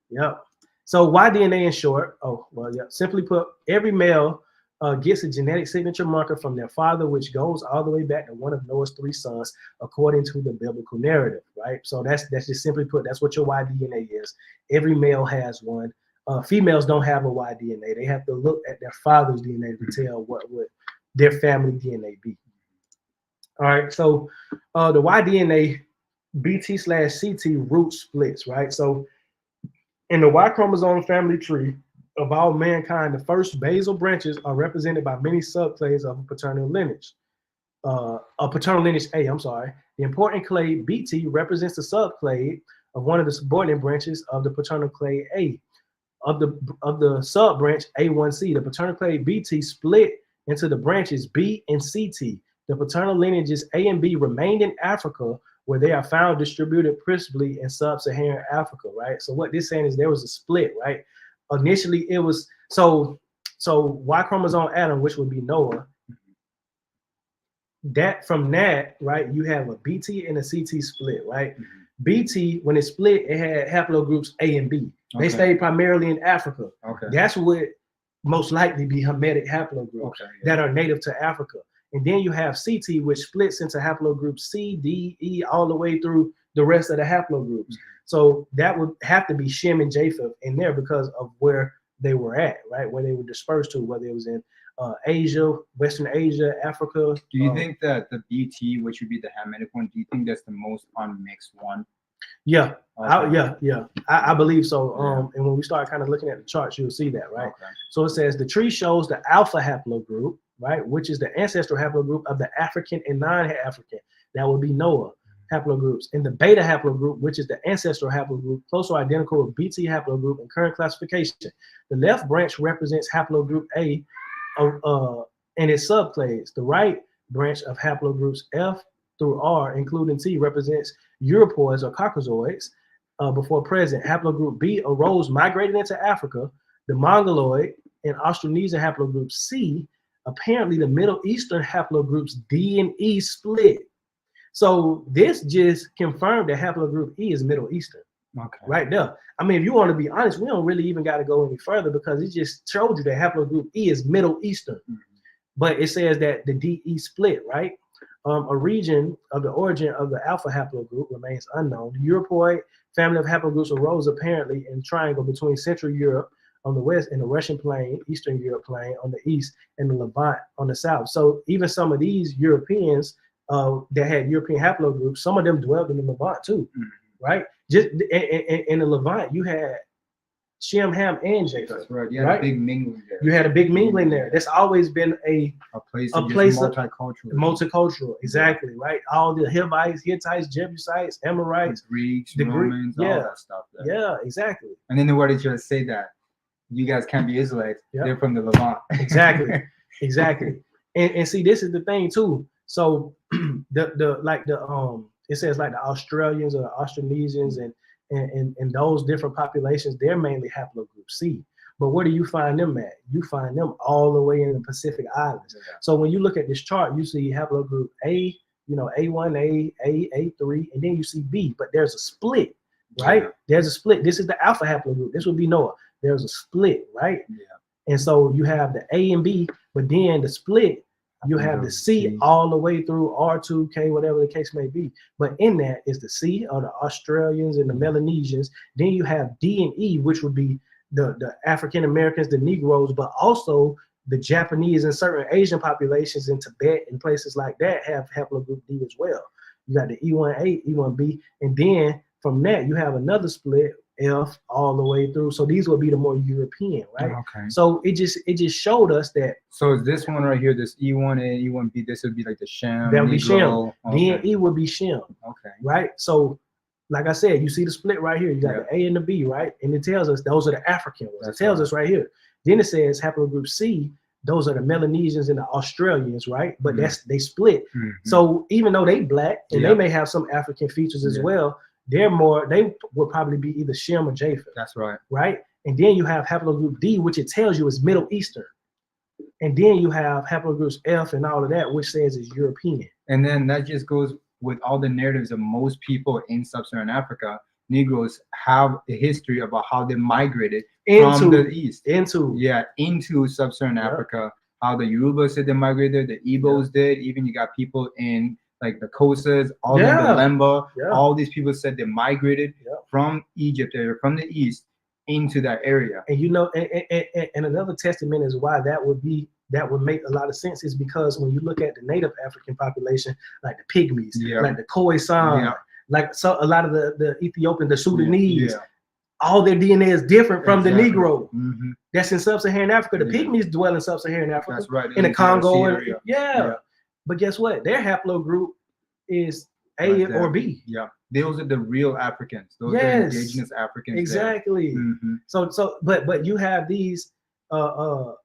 A: Yep. So why DNA in short? Oh, well, yeah. Simply put, every male gets a genetic signature marker from their father, which goes all the way back to one of Noah's 3 sons, according to the biblical narrative, right? So that's just simply put, that's what your Y DNA is. Every male has one. Females don't have a Y DNA. They have to look at their father's DNA to tell what would their family DNA be. All right, so the Y DNA BT/CT root splits, right? So in the Y chromosome family tree of all mankind, the first basal branches are represented by many subclades of a paternal lineage. Paternal lineage A, I'm sorry. The important clade BT represents the subclade of one of the subordinate branches of the paternal clade A. Of the sub branch A1C, the paternal clade BT split into the branches B and CT. The paternal lineages A and B remained in Africa, where they are found distributed principally in sub-Saharan Africa, right? So what this saying is there was a split, right? Initially, it was so Y chromosome Adam, which would be Noah. That from that, right, you have a BT and a CT split, right? BT, when it split, it had haplogroups A and B. They stayed primarily in Africa. That's what most likely be Hermetic haplogroups that are native to Africa. And then you have CT, which splits into haplogroups C, D, E, all the way through the rest of the haplogroups. So that would have to be Shem and Japheth in there because of where they were at, right? Where they were dispersed to, whether it was in Asia, Western Asia, Africa.
C: Do you think that the BT, which would be the Hamitic one, do you think that's the most unmixed one?
A: Yeah, I believe so. And when we start kind of looking at the charts, you'll see that, right? So it says the tree shows the alpha haplogroup, right, which is the ancestral haplogroup of the African and non-African. That would be Noah haplogroups. And the beta haplogroup, which is the ancestral haplogroup, close or identical with BT haplogroup in current classification. The left branch represents haplogroup A and its subclades. The right branch of haplogroups F through R, including T, represents Europoids or Caucasoids before present. Haplogroup B arose, migrated into Africa. The Mongoloid and Austronesian haplogroup C, apparently the Middle Eastern haplogroups D and E split. So this just confirmed that haplogroup E is Middle Eastern. Right there. I mean, if you want to be honest, we don't really even got to go any further because it just showed you that haplogroup E is Middle Eastern. But it says that the DE split, right? A region of the origin of the alpha haplogroup remains unknown. The Europoid family of haplogroups arose apparently in triangle between Central Europe on the west and the Russian plain, Eastern Europe plain on the east, and the Levant on the south. So even some of these Europeans that had European haplogroups, some of them dwelled in the Levant too, right? Just in the Levant, you had Shem, Ham, and Japheth.
C: That's right. You had a big mingling there.
A: You had a big mingling there. That's always been a place multicultural. Exactly, right? All the Hivites, Hittites, Jebusites, Amorites,
C: the Greeks, Romans, all that stuff. There.
A: Yeah, exactly.
C: And then they wanted to say that you guys can't be Israelites. They're from the Levant.
A: Exactly. And see, this is the thing too. So it says like the Australians or the Austronesians and those different populations, they're mainly haplogroup C. But where do you find them at? You find them all the way in the Pacific Islands. Yeah. So when you look at this chart, you see haplogroup A, A1, A3, and then you see B, but there's a split, right? Yeah. There's a split. This is the alpha haplogroup. This would be Noah. There's a split, right? Yeah. And so you have the A and B, but then the split, you have the C all the way through R2, K, whatever the case may be. But in that is the C, or the Australians and the Melanesians. Then you have D and E, which would be the African Americans, the Negroes, but also the Japanese and certain Asian populations in Tibet and places like that have haplogroup D as well. You got the E1A, E1B, and then from that you have another split, F, all the way through. So these would be the more European, right? Okay. So it just showed us that.
C: So is this one right here, this E1A, E1B, this would be like the Shem.
A: That would be Shem. Okay. Then E would be Shem. Okay. Right. So like I said, you see the split right here. You got the A and the B, right? And it tells us those are the African ones. It tells us right here. Then it says haplogroup C, those are the Melanesians and the Australians, right? But they split. So even though they black and they may have some African features as well, they would probably be either Shem or Japheth.
C: That's right.
A: Right? And then you have haplogroup D, which it tells you is Middle Eastern. And then you have haplogroups F and all of that, which says is European.
C: And then that just goes with all the narratives of most people in sub-Saharan Africa. Negroes have a history about how they migrated from the east into sub-Saharan Africa. How the Yoruba said they migrated, the Igbos did. Even you got people in like the Kosas, all the Lemba, all these people said they migrated from Egypt or from the east into that area.
A: And and another testament is why that would make a lot of sense is because when you look at the native African population, like the Pygmies, like the Khoisan, like a lot of the Ethiopian, the Sudanese, all their DNA is different from the Negro. That's in sub-Saharan Africa. The Pygmies dwell in sub-Saharan Africa.
C: That's right.
A: In the Congo. But guess what? Their haplogroup is A or B.
C: Yeah. Those are the real Africans. Those are indigenous Africans.
A: Exactly. But you have these Bantus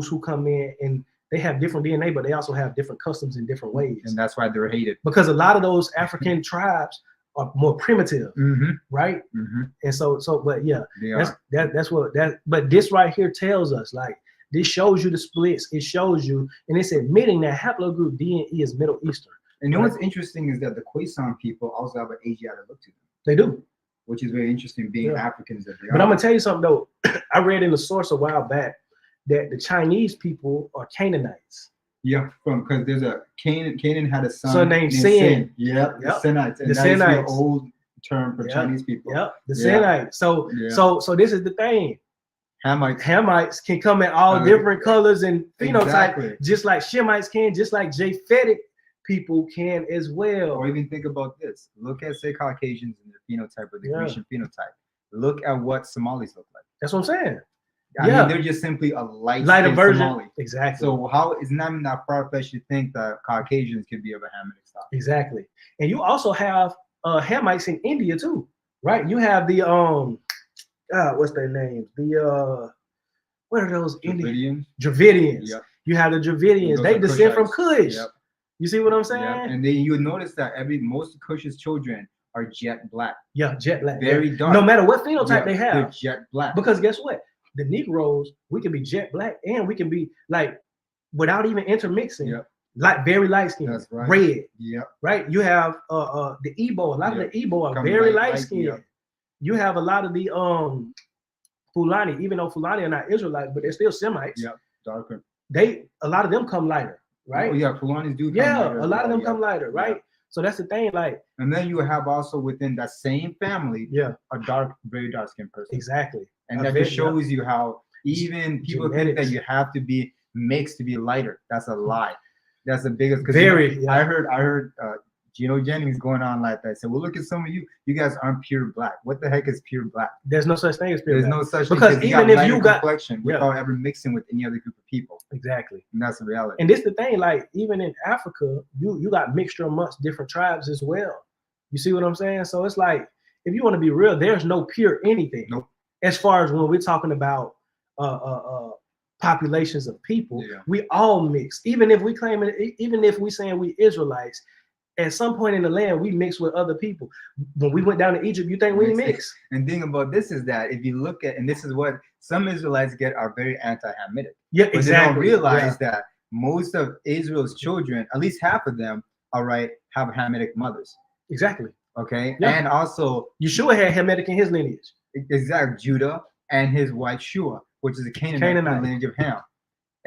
A: who come in and they have different DNA, but they also have different customs in different ways.
C: And that's why they're hated.
A: Because a lot of those African tribes are more primitive, right? And but this right here tells us, like, this shows you the splits. It shows you, and it's admitting that haplogroup D and E is Middle Eastern.
C: And you know what's interesting is that the Khoisan people also have an Asiatic look to them.
A: They do.
C: Which is very interesting, being Africans that they are.
A: But I'm going to tell you something, though. I read in the source a while back that the Chinese people are Canaanites.
C: Yeah, because there's a Canaan had a son
A: named Sin.
C: The Sinites. And
A: the Sinites.
C: That's the old term for Chinese people.
A: The Sinites. So this is the thing. Hamites can come in all different colors and phenotype, just like Shemites can, just like Japhetic people can as well.
C: Or even think about this. Look at, say, Caucasians and their phenotype or the Grecian phenotype. Look at what Somalis look like.
A: That's what I'm saying.
C: I mean, they're just simply a lighter version. Somali.
A: Exactly.
C: So how it's not even that far-fetched to think that Caucasians could be of a Hamitic stock.
A: Exactly. And you also have Hamites in India too, right? You have the what's their names? The what are those Indians? Dravidians. Yep. You have the Dravidians. They descend from Kush. Yep. You see what I'm saying?
C: Yep. And then you notice that most of Kush's children are jet black.
A: Yeah, jet black.
C: Very dark.
A: No matter what phenotype they have.
C: They're jet black.
A: Because guess what? The Negroes, we can be jet black and we can be like without even intermixing, like very light skin, red. Right. You have the Igbo. A lot of the Igbo are very light skinned. You have a lot of the Fulani, even though Fulani are not Israelites, but they're still Semites.
C: Yeah, darker.
A: A lot of them come lighter, right?
C: Oh, yeah, Fulanis do.
A: A lot of them come lighter, right? So that's the thing, like.
C: And then you have also within that same family, a very dark skinned person.
A: Exactly.
C: And that just shows you how even people think that you have to be mixed to be lighter. That's a lie. That's the biggest. I heard Gino Jennings going on like that. So, well, look at some of you. You guys aren't pure black. What the heck is pure black?
A: There's no such thing as pure black.
C: There's no such thing.
A: Because even if you got
C: complexion without ever mixing with any other group of people.
A: Exactly.
C: And that's the reality.
A: And this the thing, like even in Africa, you got mixture amongst different tribes as well. You see what I'm saying? So it's like, if you want to be real, there's no pure anything.
C: Nope.
A: As far as when we're talking about populations of people, we all mix. Even if we saying we Israelites, at some point in the land, we mixed with other people. When we went down to Egypt, you think we mixed?
C: And the thing about this is that if you look at, and this is what some Israelites get, are very anti-Hamitic.
A: Yeah,
C: but
A: exactly.
C: They don't realize that most of Israel's children, at least half of them, all right, have Hamitic mothers.
A: Exactly.
C: Okay.
A: Yeah.
C: And also,
A: Yeshua had Hamitic in his lineage.
C: Exactly. Judah and his wife Shua, which is a Canaanite. The lineage of Ham.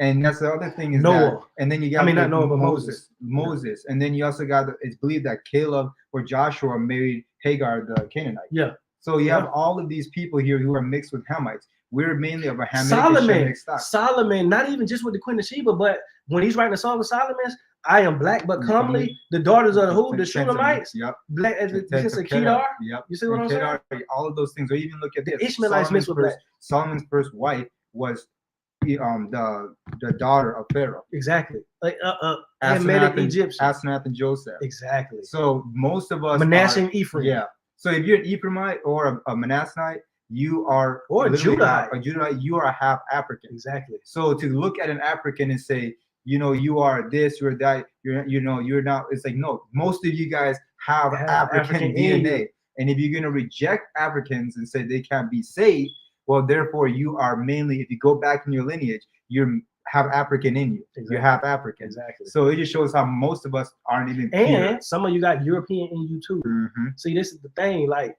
C: And that's the other thing is
A: Noah.
C: And then you got
A: not Noah, but Moses.
C: Moses. And then you also got, it's believed that Caleb or Joshua married Hagar, the Canaanite.
A: Yeah.
C: So you have all of these people here who are mixed with Hamites. We're mainly of a Hamitic stock.
A: Solomon, not even just with the Queen of Sheba, but when he's writing the Song of Solomon, I am black but comely. The daughters of the who? The Shulammites.
C: Yep.
A: Black as a Kedar.
C: Yep.
A: You see what I'm saying?
C: All of those things. Or even look at
A: the Ishmaelites mixed with black.
C: Solomon's first wife was the daughter of Pharaoh.
A: Exactly. Like
C: Asenath
A: Egyptian.
C: Asenath and Joseph.
A: Exactly.
C: So most of us
A: Manasseh and Ephraim.
C: Yeah. So if you're an Ephraimite or a Manassehite, you are
A: a
C: Judahite, you are half African.
A: Exactly.
C: So to look at an African and say, you are this, you're that, you're not, it's like, no, most of you guys have African DNA. And if you're going to reject Africans and say they can't be saved, well, therefore you are mainly, if you go back in your lineage, you have African in you. Exactly. You're half African.
A: Exactly.
C: So it just shows how most of us aren't even
A: pure.
C: And
A: pure. Some of you got European in you too.
C: Mm-hmm.
A: See, this is the thing, like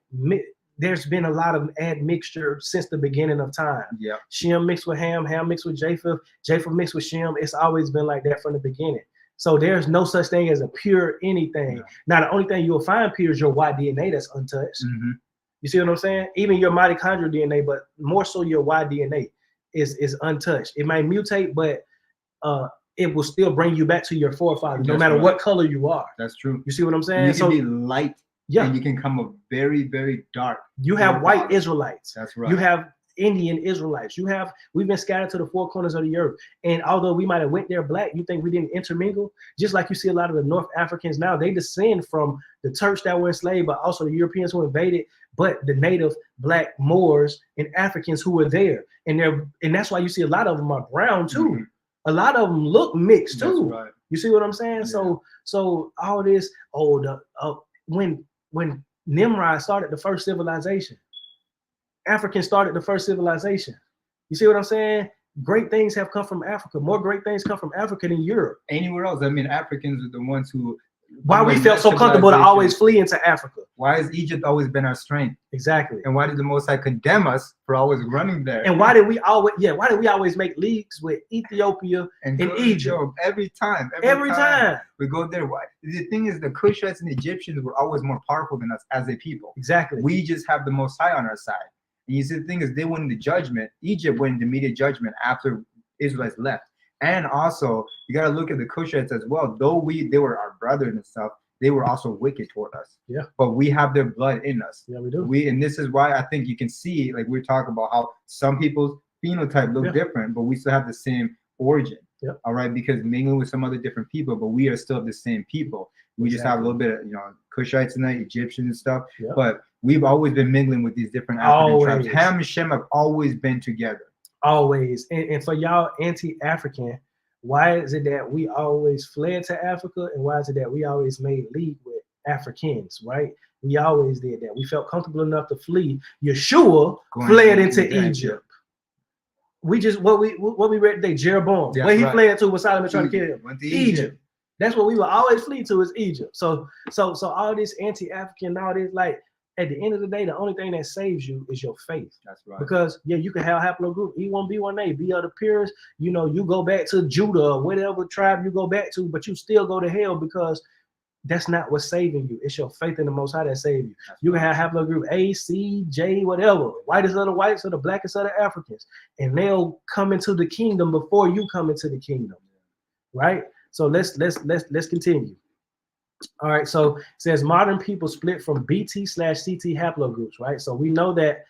A: there's been a lot of admixture since the beginning of time.
C: Yeah.
A: Shem mixed with Ham, Ham mixed with Japheth, Japheth mixed with Shem. It's always been like that from the beginning. So there's no such thing as a pure anything. Yeah. Now, the only thing you'll find pure is your Y DNA that's untouched.
C: Mm-hmm.
A: You see what I'm saying? Even your mitochondrial DNA, but more so your Y DNA is untouched. It might mutate, but it will still bring you back to your forefathers, no matter what color you are.
C: That's true.
A: You see what I'm saying?
C: You can be light.
A: Yeah.
C: And you can come up very, very dark.
A: You have white Israelites.
C: That's right.
A: You have Indian Israelites. We've been scattered to the four corners of the earth. And although we might have went there black, you think we didn't intermingle? Just like you see a lot of the North Africans now, they descend from the Turks that were enslaved, but also the Europeans who invaded, but the native black Moors and Africans who were there. And that's why you see a lot of them are brown too. Mm-hmm. A lot of them look mixed too.
C: That's right.
A: You see what I'm saying? Yeah. So all this, when Nimrod started the first civilization, Africans started the first civilization. You see what I'm saying? Great things have come from Africa. More great things come from Africa than Europe.
C: Anywhere else. I mean, Africans are the ones who.
A: Why we felt so comfortable to always flee into Africa.
C: Why has Egypt always been our strength?
A: Exactly.
C: And why did the Most High condemn us for always running there?
A: And why did we always make leagues with Ethiopia and Egypt?
C: Every time.
A: Every time.
C: We go there. Why? The thing is, the Cushites and the Egyptians were always more powerful than us as a people.
A: Exactly.
C: We just have the Most High on our side. And you see, the thing is, they went into judgment. Egypt went into immediate judgment after Israelites left. And also, you got to look at the Cushites as well. Though they were our brothers and stuff, they were also wicked toward us.
A: Yeah.
C: But we have their blood in us.
A: Yeah, we do.
C: And this is why I think you can see, like we're talking about how some people's phenotype look different, but we still have the same origin.
A: Yeah.
C: All right, because mingling with some other different people, but we are still the same people. We just have a little bit of, Cushites and Egyptians and stuff. Yeah. But we've always been mingling with these different African tribes. Ham and Shem have always been together.
A: Always. And for y'all anti-African, why is it that we always fled to Africa, and why is it that we always made league with Africans, right? We always did that. We felt comfortable enough to flee. Yeshua fled into Egypt. We just what we read today, Jeroboam. Where he fled to was Solomon trying to kill him. Egypt. That's what we will always flee to is Egypt. So all this anti-African, all this, like, at the end of the day, the only thing that saves you is your faith.
C: That's right.
A: Because you can have haplogroup E1, B1A, be of the purest. You go back to Judah or whatever tribe you go back to, but you still go to hell because that's not what's saving you. It's your faith in the Most High that saves you. You can have haplogroup A, C, J, whatever, whitest of the whites or the blackest of the Africans, and they'll come into the kingdom before you come into the kingdom, right? So let's continue. All right, so it says modern people split from BT/CT haplogroups, right? So we know that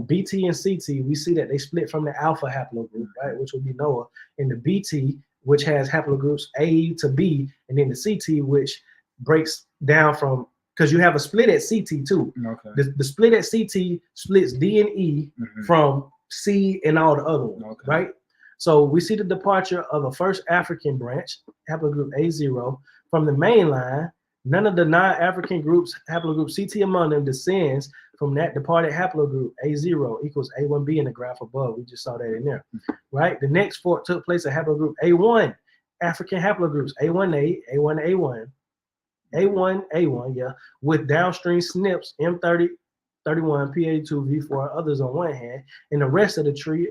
A: BT and CT, we see that they split from the alpha haplogroup, right, which would be Noah, and the BT, which has haplogroups A to B, and then the CT, which breaks down from, because you have a split at CT too.
C: Okay.
A: The split at CT splits D and E from C and all the other ones, right? So we see the departure of a first African branch, haplogroup A0, from the main line. None of the non-African groups, haplogroup CT among them, descends from that departed haplogroup. A0 equals A1B in the graph above. We just saw that in there, right? The next fork took place at haplogroup A1. African haplogroups A1A, A1A1, A1A1, yeah, with downstream SNPs M30, 31, PA2, V4, others on one hand, and the rest of the tree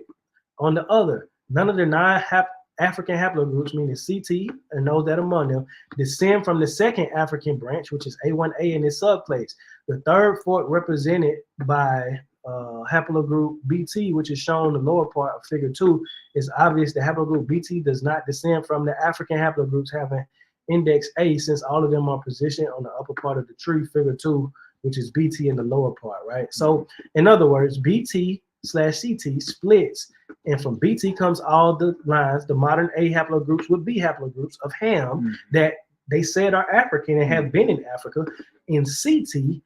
A: on the other. None of the non-African haplogroups, meaning CT and those that among them, descend from the second African branch, which is A1A in its subclase. The third fork represented by haplogroup BT, which is shown in the lower part of figure 2, is obvious the haplogroup BT does not descend from the African haplogroups having index A, since all of them are positioned on the upper part of the tree, figure 2, which is BT in the lower part, right? So in other words, BT/CT splits, and from BT comes all the lines. The modern A haplogroups would be haplogroups of Ham that they said are African and have been in Africa. In CT,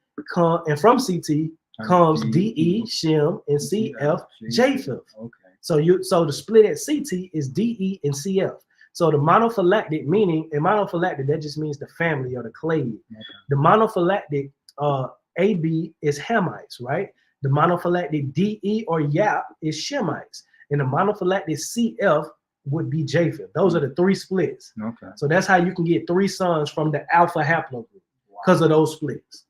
A: and from CT comes DE, Shem, and CF, Japheth. Okay. So the split at CT is DE and CF. So the monophylactic, meaning a monophylactic, that just means the family or the clade. Okay. The monophylactic AB is Hamites, right? The monophylactic DE or Yap is Shemites, and the monophylactic CF would be Japheth. Those are the three splits. Okay. So that's how you can get 3 sons from the alpha haplogroup because of those splits.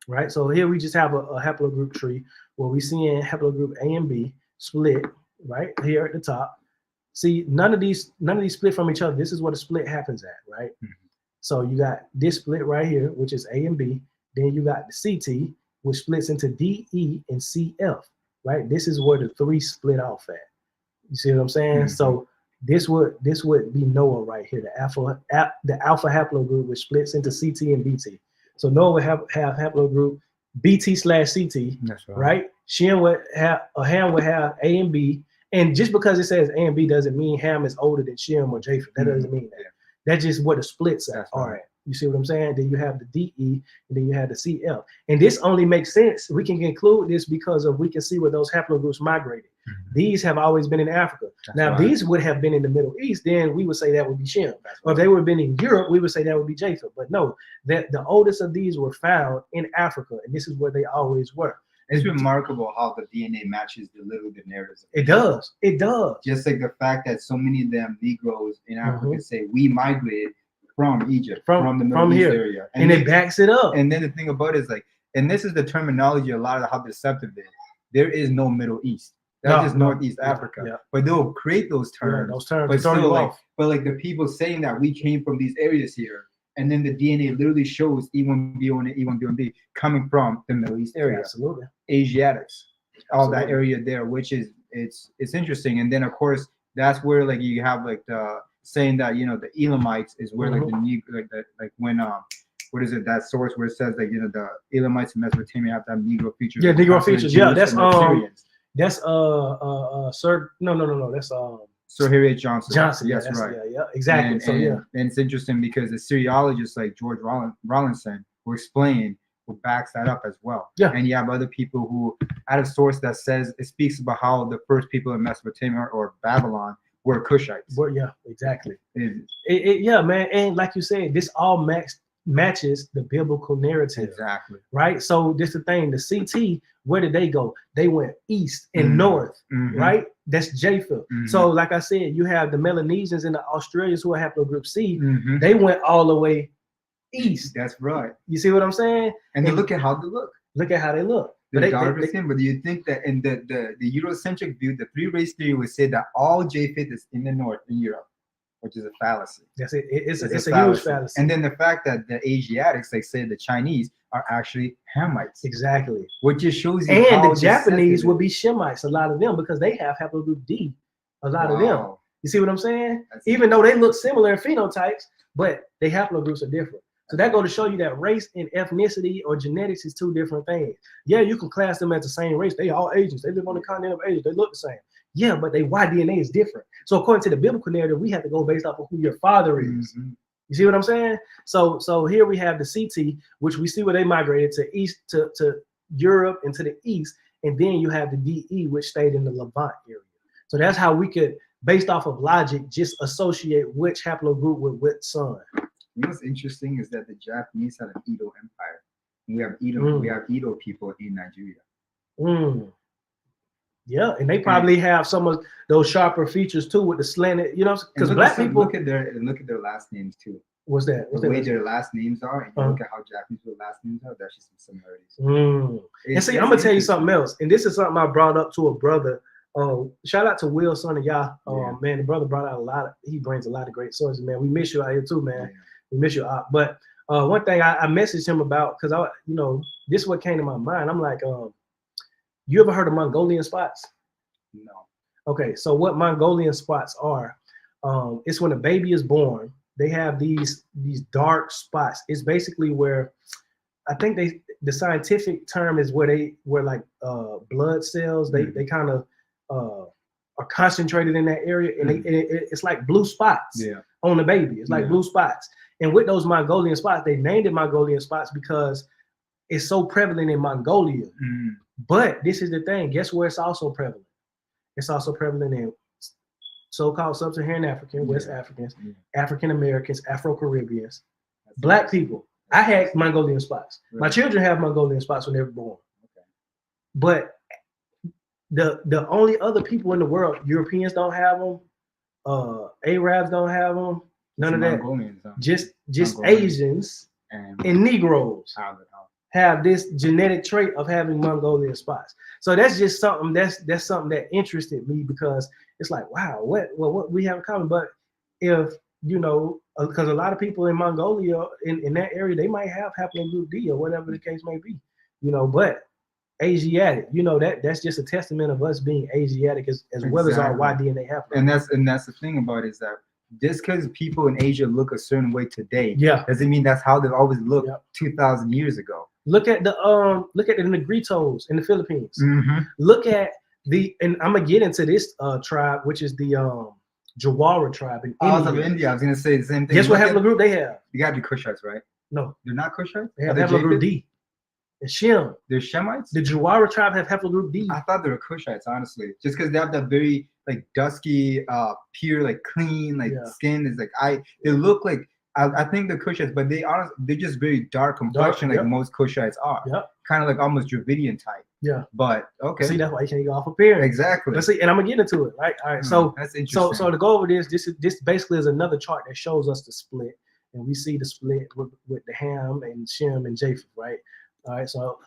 A: Right. So here we just have a haplogroup tree where we see in haplogroup A and B split right here at the top. See, none of these split from each other. This is where the split happens at, right? Mm-hmm. So you got this split right here, which is A and B. Then you got the CT, which splits into D, E, and CF, right? This is where the 3 split off at. You see what I'm saying? Mm-hmm. So this would be Noah right here, the alpha haplogroup, which splits into CT and BT. So Noah would have haplogroup BT/CT, that's right? Ham would have A and B. And just because it says A and B doesn't mean Ham is older than Shem or Japheth. That doesn't mean that. That's just what the splits are at. You see what I'm saying? Then you have the DE, and then you have the CF. And this only makes sense. We can conclude this because we can see where those haplogroups migrated. Mm-hmm. These have always been in Africa. If these would have been in the Middle East, then we would say that would be Shem. Or if they would have been in Europe, we would say that would be Japheth. But no, that the oldest of these were found in Africa, and this is where they always were.
C: It's remarkable how the DNA matches the little bit narratives.
A: It does. It does.
C: Just like the fact that so many of them Negroes in Africa say we migrated from Egypt, from the Middle East area.
A: And it backs it up.
C: And then the thing about it is like, and this is the terminology, a lot of how deceptive it is. There is no Middle East. That's just Northeast Africa. Yeah. But they'll create those terms.
A: Yeah, those terms.
C: But still, like the people saying that we came from these areas here. And then the DNA literally shows E1B1 and E1B1B coming from the Middle East area.
A: Absolutely.
C: Asiatics, all that area there, which is it's interesting. And then of course that's where like you have like the saying that the Elamites is where like when what is it, that source where it says like the Elamites in Mesopotamia have to have Negro features.
A: Yeah, Negro features. Yeah, that's Sir. No. That's
C: Sir Harry Johnson.
A: Yes, right. Yeah, exactly.
C: And it's interesting because the Syriologists like George Rawlinson will explain, who backs that up as well. Yeah. And you have other people who out of source that says it speaks about how the first people in Mesopotamia or Babylon were Cushites.
A: Yeah, exactly. Yeah, man. And like you said, this all matches the biblical narrative.
C: Exactly.
A: Right? So this is the thing. The CT, where did they go? They went east and north, right? That's Japheth. So like I said, you have the Melanesians and the Australians who are haplogroup C. They went all the way east.
C: That's right.
A: You see what I'm saying?
C: And look at how they look.
A: Look at how they look.
C: But you think that in the Eurocentric view, the 3-race theory would say that all Japheth is in the north in Europe, which is a fallacy.
A: Yes, it's a huge fallacy.
C: And then the fact that the Asiatics, like say the Chinese, are actually Hamites.
A: Exactly.
C: Which just shows you.
A: And the Japanese would be Shemites, a lot of them, because they have haplogroup D, a lot of them. You see what I'm saying? Even though they look similar in phenotypes, but their haplogroups are different. So that goes to show you that race and ethnicity or genetics is 2 different things. Yeah, you can class them as the same race. They all Asians. They live on the continent of Asia. They look the same. Yeah, but their Y DNA is different. So according to the biblical narrative, we have to go based off of who your father is. You see what I'm saying? So here we have the CT, which we see where they migrated to east to Europe and to the east, and then you have the DE, which stayed in the Levant area. So that's how we could, based off of logic, just associate which haplogroup with which son.
C: You know what's interesting is that the Japanese had an Edo Empire. We have Edo people in Nigeria.
A: Yeah, and they probably have some of those sharper features too with the slanted, because black people
C: look at their last names too.
A: What's that?
C: The way their last names are, and you look at how Japanese people's last names are, there's just some similarities.
A: And see, I'm gonna tell you something else, and this is something I brought up to a brother. Shout out to Will, son of y'all. Man, the brother brought out he brings a lot of great sources, man. We miss you out here too, man. Yeah. We miss you out. But one thing I messaged him about, because this is what came to my mind. I'm like, you ever heard of Mongolian spots?
C: No. Okay,
A: so what Mongolian spots are, it's when a baby is born, they have these dark spots. It's basically where, I think the scientific term is where blood cells, they kind of are concentrated in that area, and it's like blue spots on the baby. It's like blue spots. And with those Mongolian spots, they named it Mongolian spots because it's so prevalent in Mongolia. But this is the thing. Guess where it's also prevalent? It's also prevalent in so-called sub-Saharan African, West Africans, African Americans, Afro-Caribbeans, Black people. I had Mongolian spots. Really? My children have Mongolian spots when they were born. Okay. But the only other people in the world, Europeans don't have them, Arabs don't have them, none of that. Just Asians and Negroes have this genetic trait of having Mongolian spots. So that's just something that's something that interested me, because it's like, wow, what we have in common. But if because a lot of people in Mongolia in that area, they might have haplogroup D or whatever the case may be, but Asiatic, that's just a testament of us being Asiatic as well as our Y DNA haplogroup.
C: And that's the thing about it, is that just because people in Asia look a certain way today, doesn't mean that's how they've always looked 2,000 years ago.
A: Look at the Negritos in the Philippines. Look at and I'm gonna get into this tribe, which is the Jawara tribe in
C: India. I was gonna say the same thing.
A: Guess what haplogroup they have?
C: You gotta be Kushites, right?
A: No,
C: they're not Kushites.
A: They have haplogroup D. And Shem.
C: They're Shemites?
A: The Jawara tribe have haplogroup D.
C: I thought they were Kushites, honestly. Just because they have that very dusky, pure, clean, skin. Is they look like I think they're Kushites, but they're just very dark complexion, most Kushites are. Kind of almost Dravidian type. Yeah. But okay.
A: See, that's why you can't go off appearance.
C: Exactly.
A: Let's see, and I'm gonna get into it. Right. All right. So
C: that's interesting.
A: So to go over this basically is another chart that shows us the split, and we see the split with the Ham and Shem and Japheth, right? All right. So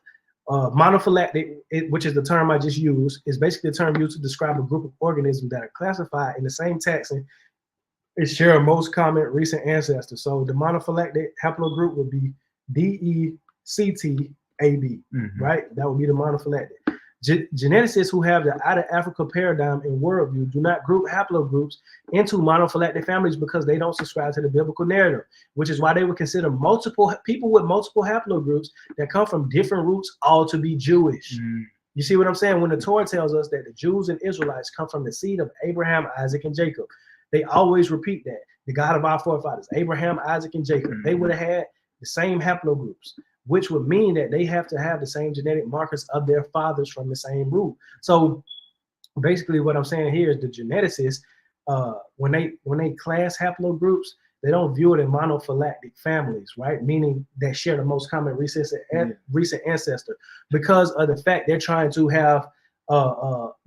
A: monophylactic, which is the term I just used, is basically the term used to describe a group of organisms that are classified in the same taxon and share a most common recent ancestor. So the monophylactic haplogroup would be DECTAB, right? That would be the monophylactic. Geneticists who have the out of Africa paradigm and worldview do not group haplogroups into monophylactic families because they don't subscribe to the biblical narrative, which is why they would consider multiple people with multiple haplogroups that come from different roots all to be Jewish. You see what I'm saying? When the Torah tells us that the Jews and Israelites come from the seed of Abraham, Isaac, and Jacob, they always repeat that. The God of our forefathers, Abraham, Isaac, and Jacob, they would have had the same haplogroups, which would mean that they have to have the same genetic markers of their fathers from the same root. So basically what I'm saying here is the geneticists, when they class haplogroups, they don't view it in monophylactic families, right? Meaning that share the most common recent ancestor, because of the fact they're trying to have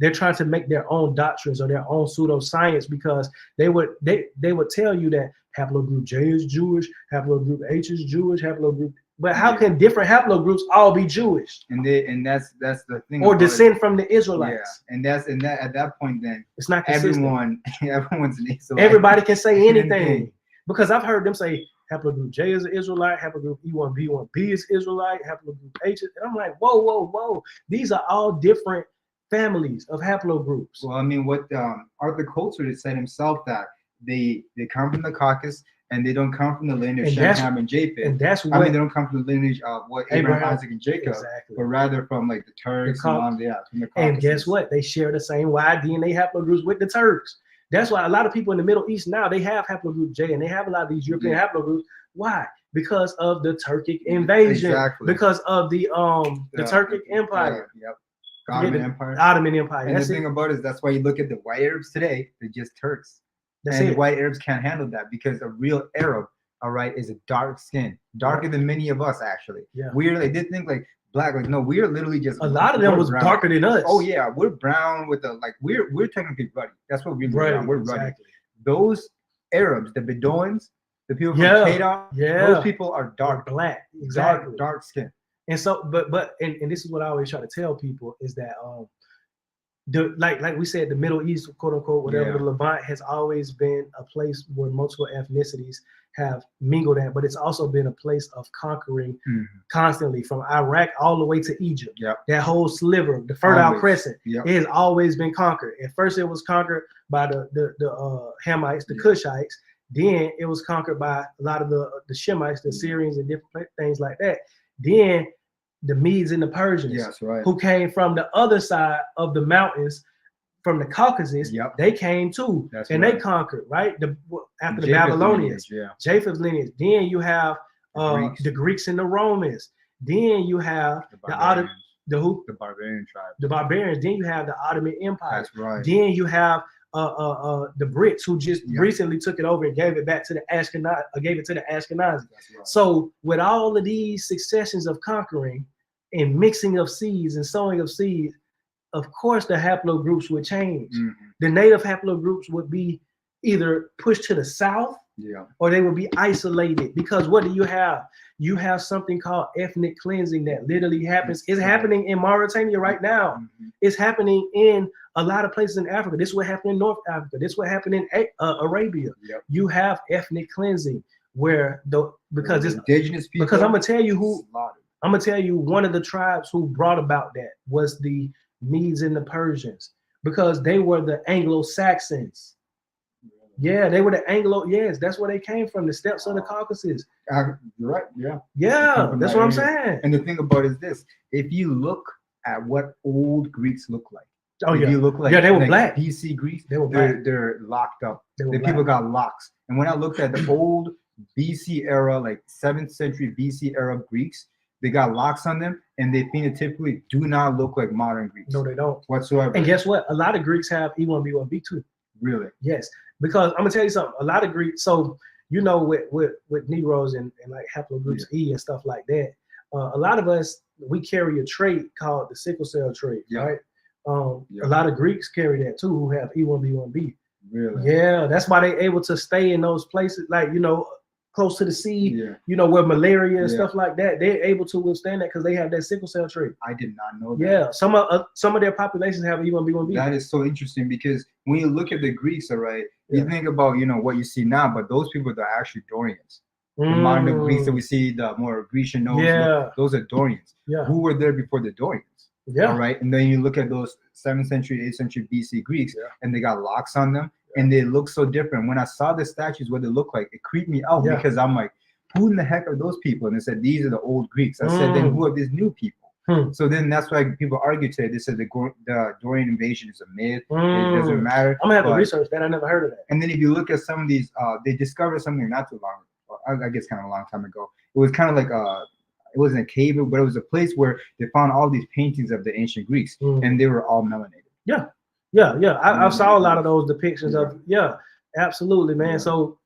A: they're trying to make their own doctrines or their own pseudoscience, because they would tell you that haplogroup J is Jewish, haplogroup H is Jewish, haplogroup. But how can different haplogroups all be Jewish?
C: And that's the thing.
A: Or descend from the Israelites.
C: Yeah, and at that point, then
A: it's not consistent.
C: Everyone's an Israelite.
A: Everybody can say anything, because I've heard them say haplogroup J is an Israelite, haplogroup E1B1B is Israelite, haplogroup H is, and I'm like, whoa. These are all different families of haplogroups.
C: Well, I mean, what Arthur Coulter said himself, that they come from the Caucasus, and they don't come from the lineage of Shem, Ham, and Japheth.
A: And that's what
C: they don't come from the lineage of Abraham, Isaac, and Jacob, but rather from the Turks from the Caucasus.
A: And guess what? They share the same Y DNA haplogroups with the Turks. That's why a lot of people in the Middle East now, they have haplogroup J, and they have a lot of these European haplogroups. Why? Because of the Turkic invasion. Because of the Turkic Empire.
C: Ottoman Empire.
A: Ottoman Empire.
C: And the thing about it is, that's why you look at the white Arabs today, they're just Turks. The white Arabs can't handle that, because a real Arab all right, is a dark skin, darker than many of us actually.
A: Yeah.
C: We're like, they think like black, like no, we're literally just
A: a lot of them was
C: brown.
A: darker than us.
C: Oh yeah, we're brown with a like we're technically ruddy. That's what we're brown. We're ruddy. Those Arabs, the Bedouins, the people from Kedar, those people are dark,
A: black,
C: dark skin.
A: And so, and this is what I always try to tell people is that like we said, the Middle East, quote unquote, whatever, the Levant has always been a place where multiple ethnicities have mingled at, but it's also been a place of conquering constantly, from Iraq all the way to Egypt. That whole sliver, the Fertile Crescent, it has always been conquered. At first, it was conquered by the Hamites, the Cushites. Then it was conquered by a lot of the Shemites, the Syrians, and different things like that. Then the Medes and the Persians, who came from the other side of the mountains, from the Caucasus, they came too, they conquered, right? After the Babylonians, Japheth's lineage. Then you have the Greeks and the Romans. Then you have the
C: barbarian tribe,
A: the barbarians. Then you have the Ottoman Empire.
C: That's right.
A: Then you have the Brits, who just recently took it over and gave it back to the Ashkenazi. Right. So with all of these successions of conquering and mixing of seeds and sowing of seeds, of course the haplogroups would change. The native haplogroups would be either pushed to the south, or they would be isolated. Because what do you have? You have something called ethnic cleansing that literally happens. It's happening in Mauritania right now. It's happening in a lot of places in Africa. This is what happened in North Africa. This is what happened in Arabia. You have ethnic cleansing where because it's indigenous people. Because I'm gonna tell you one of the tribes who brought about that was the Medes and the Persians, because they were the Anglo-Saxons. Yeah, they were the Yes, that's where they came from, the steppes of the Caucasus.
C: You're right.
A: That's what I'm saying.
C: And the thing about it is this: if you look at what old Greeks look like, if you look like
A: they were black.
C: BC Greeks,
A: they were black.
C: They're locked up. The people got locks. And when I looked at the old BC era, like 7th century BC era Greeks, they got locks on them, and they phenotypically do not look like modern Greeks.
A: No, they don't
C: whatsoever.
A: And guess what? A lot of Greeks have E1B1B2. Really? Yes. Because I'm gonna tell you something. A lot of Greeks. So with Negroes and like haplogroups E and stuff like that, a lot of us, we carry a trait called the sickle cell trait, right? A lot of Greeks carry that too, who have E1B1B. Really? Yeah, that's why they're able to stay in those places, like close to the sea, where malaria and stuff like that. They're able to withstand that because they have that sickle cell trait.
C: I did not know that.
A: Yeah, some of their populations have E1B1B.
C: That is so interesting, because when you look at the Greeks, all right, you think about what you see now, but those people are actually Dorians. The modern Greeks that we see, the more Grecian nodes, those are Dorians. Who were there before the Dorians? All right, and then you look at those 7th century, 8th century BC Greeks, and they got locks on them, and they look so different. When I saw the statues, what they look like, it creeped me out, because I'm like, who in the heck are those people? And they said, these are the old Greeks. I said, then who are these new people? So then that's why people argue today. They said the Dorian invasion is a myth. It doesn't matter.
A: I'm gonna have to research that. I never heard of that.
C: And then if you look at some of these, they discovered something not too long, I guess kind of a long time ago. It was kind of like it wasn't a cave, but it was a place where they found all these paintings of the ancient Greeks, and they were all melanated.
A: I saw a lot of those depictions of absolutely, man. So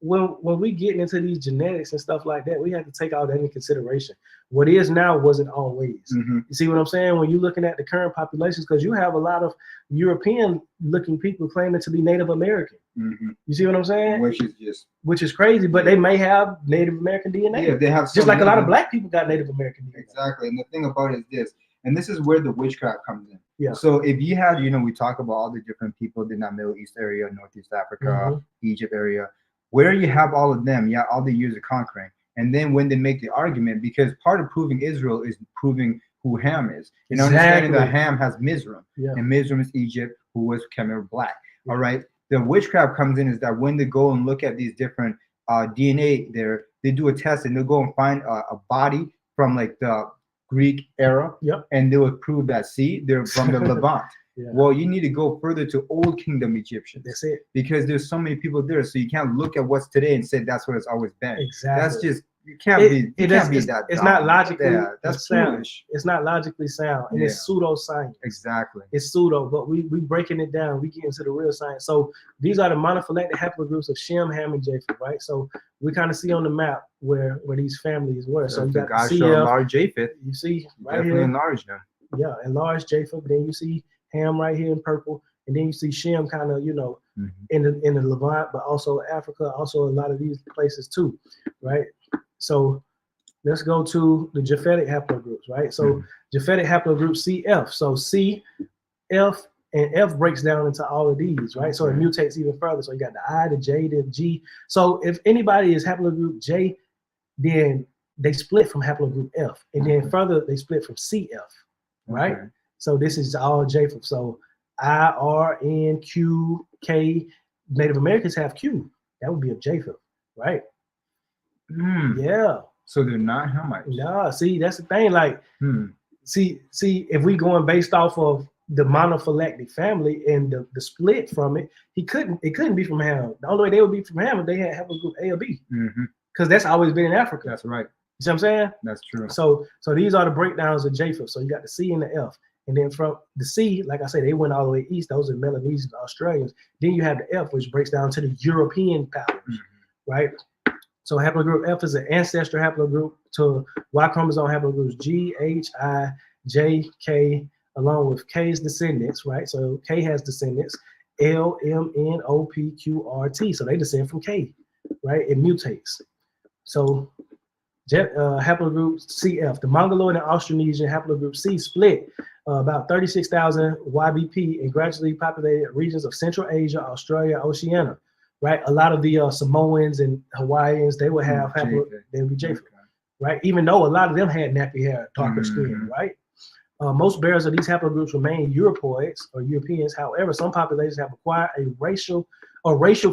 A: when we get into these genetics and stuff like that, we have to take all that into consideration. What is now wasn't always. You see what I'm saying? When you're looking at the current populations, because you have a lot of European-looking people claiming to be Native American. You see what I'm saying? Which is crazy, but they may have Native American DNA.
C: Yeah, they have.
A: Just like a lot of black people got Native American DNA.
C: Exactly, and the thing about it is this, and this is where the witchcraft comes in. Yeah. So if you had, we talk about all the different people in that Middle East area, Northeast Africa, Egypt area, where you have all of them, all the years of conquering. And then when they make the argument, because part of proving Israel is proving who Ham is. Understanding that Ham has Mizraim, and Mizraim is Egypt, who was Khmer black. All right. The witchcraft comes in is that when they go and look at these different DNA there, they do a test and they'll go and find a body from like the Greek era, and they will prove that, see, they're from the Levant. Well, you need to go further to Old Kingdom Egyptians.
A: That's it.
C: Because there's so many people there, so you can't look at what's today and say that's what it's always been.
A: Exactly.
C: That's just You can't be. You can't be
A: it's,
C: that.
A: it's
C: dumb.
A: not logically.
C: Yeah, that's foolish.
A: It's not logically sound, and it's pseudoscience.
C: Exactly.
A: It's pseudo, but we breaking it down. We get into the real science. So these are the monophyletic haplogroups of Shem, Ham, and Japheth, right? So we kind of see on the map where these families were. So you got the CF,
C: large Japheth.
A: You see right
C: definitely
A: here,
C: enlarged them.
A: Yeah, enlarged Japheth. Then you see Ham right here in purple, and then you see Shem kind of, you know, in the Levant, but also Africa, also a lot of these places too, right? So let's go to the Japhetic haplogroups, right? So Japhetic haplogroup CF. So C, F, and F breaks down into all of these, right? So it mutates even further. So you got the I, the J, the G. So if anybody is haplogroup J, then they split from haplogroup F, and then further they split from CF, right? So this is all Japheth. So I, R, N, Q, K. Native Americans have Q. That would be a Japheth, right? Yeah.
C: So they're not Hamites.
A: No, see, that's the thing. Like, see, if we going based off of the monophyletic family and the split from it, it couldn't be from Ham. The only way they would be from Ham if they had haplogroup A or B, because that's always been in Africa.
C: That's right.
A: You see what I'm saying?
C: That's true.
A: So these are the breakdowns of Japheth. So you got the C and the F. And then from the C, like I said, they went all the way east. Those are Melanesians, Australians. Then you have the F, which breaks down to the European powers, right? So haplogroup F is an ancestor haplogroup to Y chromosome haplogroups G, H, I, J, K, along with K's descendants, right? So K has descendants, L, M, N, O, P, Q, R, T. So they descend from K, right? It mutates. So haplogroup CF, the Mongoloid and Austronesian haplogroup C split about 36,000 YBP in gradually populated regions of Central Asia, Australia, Oceania, right? A lot of the Samoans and Hawaiians, they would have they would be Japheth, right? Even though a lot of them had nappy hair, darker skin, right? Most bearers of these haplogroups remain Europoids or Europeans. However, some populations have acquired racial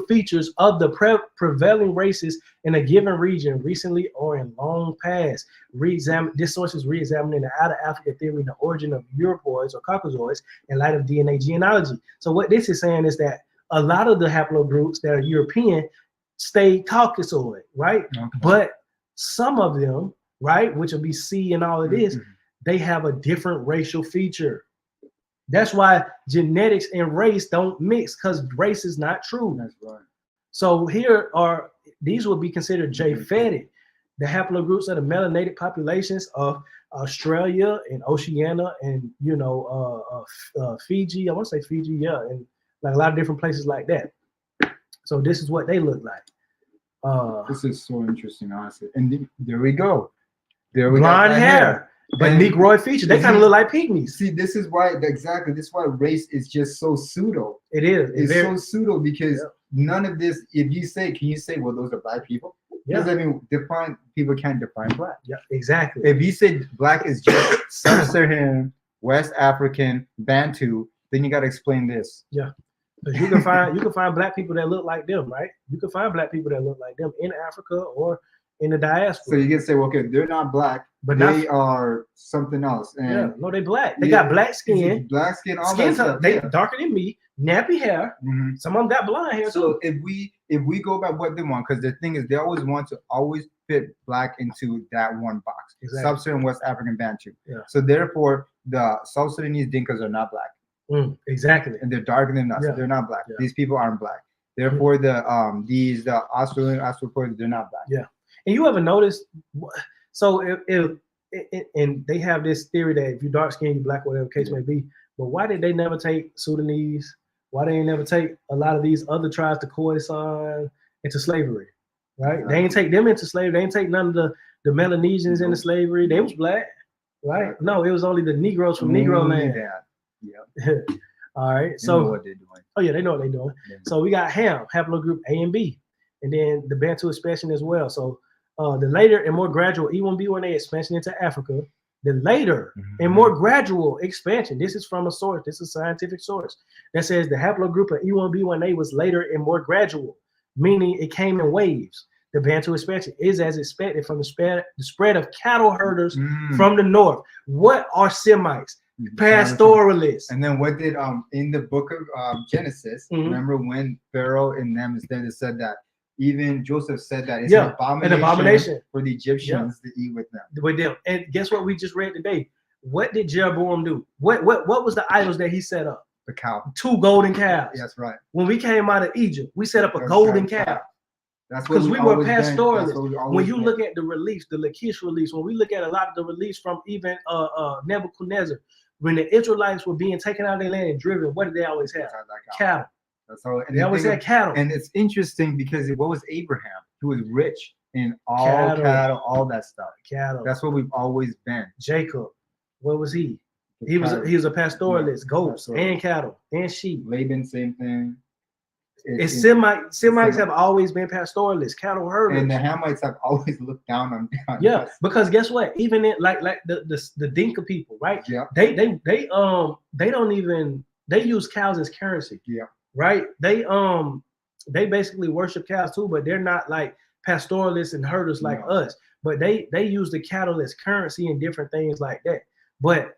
A: features of the prevailing races in a given region recently or in long past. This source is re-examining the Outer Africa theory, the origin of Europoids or Caucasoids in light of DNA genealogy. So what this is saying is that a lot of the haplogroups that are European stay Caucasoid, right? But some of them, right, which will be C and all of this, they have a different racial feature. That's why genetics and race don't mix, because race is not true.
C: That's right.
A: So these would be considered Japhetic, the haplogroups of the melanated populations of Australia and Oceania and, you know, Fiji. I want to say Fiji, yeah, and like a lot of different places like that. So this is what they look like.
C: This is so interesting, honestly. And there we go. There we go.
A: Blonde hair. But Negroid features, they kind of look like pygmies.
C: See, this is why this is why race is just so pseudo.
A: It is.
C: It's so pseudo because none of this. If you say, can you say, well, those are black people? Because I mean, people can't define black.
A: Yeah, exactly.
C: If you say black is just Sub-Saharan, West African, Bantu, then you got to explain this.
A: Yeah, because you can find black people that look like them, right? You can find black people that look like them in Africa or in the diaspora.
C: So you can say, well, okay, they're not black, but they are something else. And
A: no, they black. They got black skin.
C: Black skin, all that stuff.
A: They darker than me, nappy hair. Some of them got blonde hair
C: so
A: too.
C: if we go by what they want, because the thing is, they always want to fit black into that one box. Exactly. Sub-Saharan, West African, Bantu. Yeah. So therefore, the South Sudanese Dinkas are not black.
A: Exactly.
C: And they're darker than us. Yeah. They're not black. Yeah. These people aren't black. Therefore, the Australian Australopithecus, they're not black.
A: Yeah. And you ever notice? So and they have this theory that if you're dark skinned, you're black, whatever the case may be. But why did they never take Sudanese? Why they never take a lot of these other tribes, the Khoisan, into slavery? Right? They ain't take them into slavery. They ain't take none of the Melanesians into slavery. They was black, right? No, it was only the Negroes from Negro land. Yeah. All right.
C: They know what they're doing.
A: Oh yeah, they know what they're doing. So we got Ham, haplogroup A and B, and then the Bantu expansion as well. So the later and more gradual E1B1A expansion into Africa, the later and more gradual expansion. This is from a source. This is a scientific source that says the haplogroup of E1B1A was later and more gradual, meaning it came in waves. The Bantu expansion is as expected from the spread of cattle herders from the north. What are Semites? Pastoralists.
C: And then what did in the book of Genesis? Remember when Pharaoh and them instead said that even Joseph said that it's
A: an
C: an abomination for the Egyptians to eat with them.
A: And guess what we just read today? What did Jeroboam do? What was the idols that he set up?
C: The cow.
A: 2 golden calves.
C: That's right.
A: When we came out of Egypt, we set up a golden calf.
C: That's
A: because we were pastoralists. When you look at the reliefs, the Lachish reliefs, when we look at a lot of the reliefs from even Nebuchadnezzar, when the Israelites were being taken out of their land and driven, what did they always have? Cattle.
C: That's all.
A: They always had cattle.
C: And it's interesting because what was Abraham? He was rich in all cattle, all that stuff.
A: Cattle.
C: That's what we've always been.
A: Jacob, what was he? He was a pastoralist, goats and cattle and sheep.
C: Laban, same thing.
A: Semites have always been pastoralists, cattle herders.
C: And the Hamites have always looked down on
A: us. Because guess what? Even in like the Dinka people, right?
C: Yeah.
A: They don't even use cows as currency.
C: Yeah.
A: Right? They basically worship cows too, but they're not like pastoralists and herders like us. But they use the cattle as currency and different things like that. But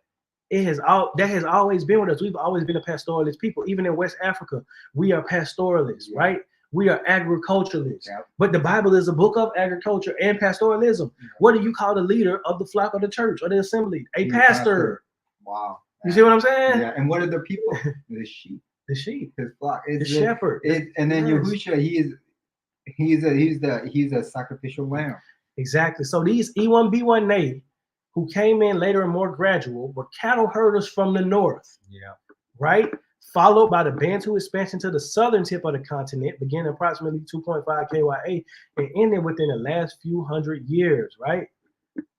A: that has always been with us. We've always been a pastoralist people. Even in West Africa, we are pastoralists, right? We are agriculturalists. Yeah. But the Bible is a book of agriculture and pastoralism. Yeah. What do you call the leader of the flock of the church or the assembly? A pastor.
C: Wow.
A: You see what I'm saying?
C: Yeah. And what are the people? The sheep.
A: The sheep.
C: His flock.
A: The shepherd.
C: And then Yahushua, he's a sacrificial lamb.
A: Exactly. So these E1B1A who came in later and more gradual were cattle herders from the north.
C: Yeah.
A: Right? Followed by the Bantu expansion to the southern tip of the continent, beginning approximately 2.5 KYA and ending within the last few hundred years, right?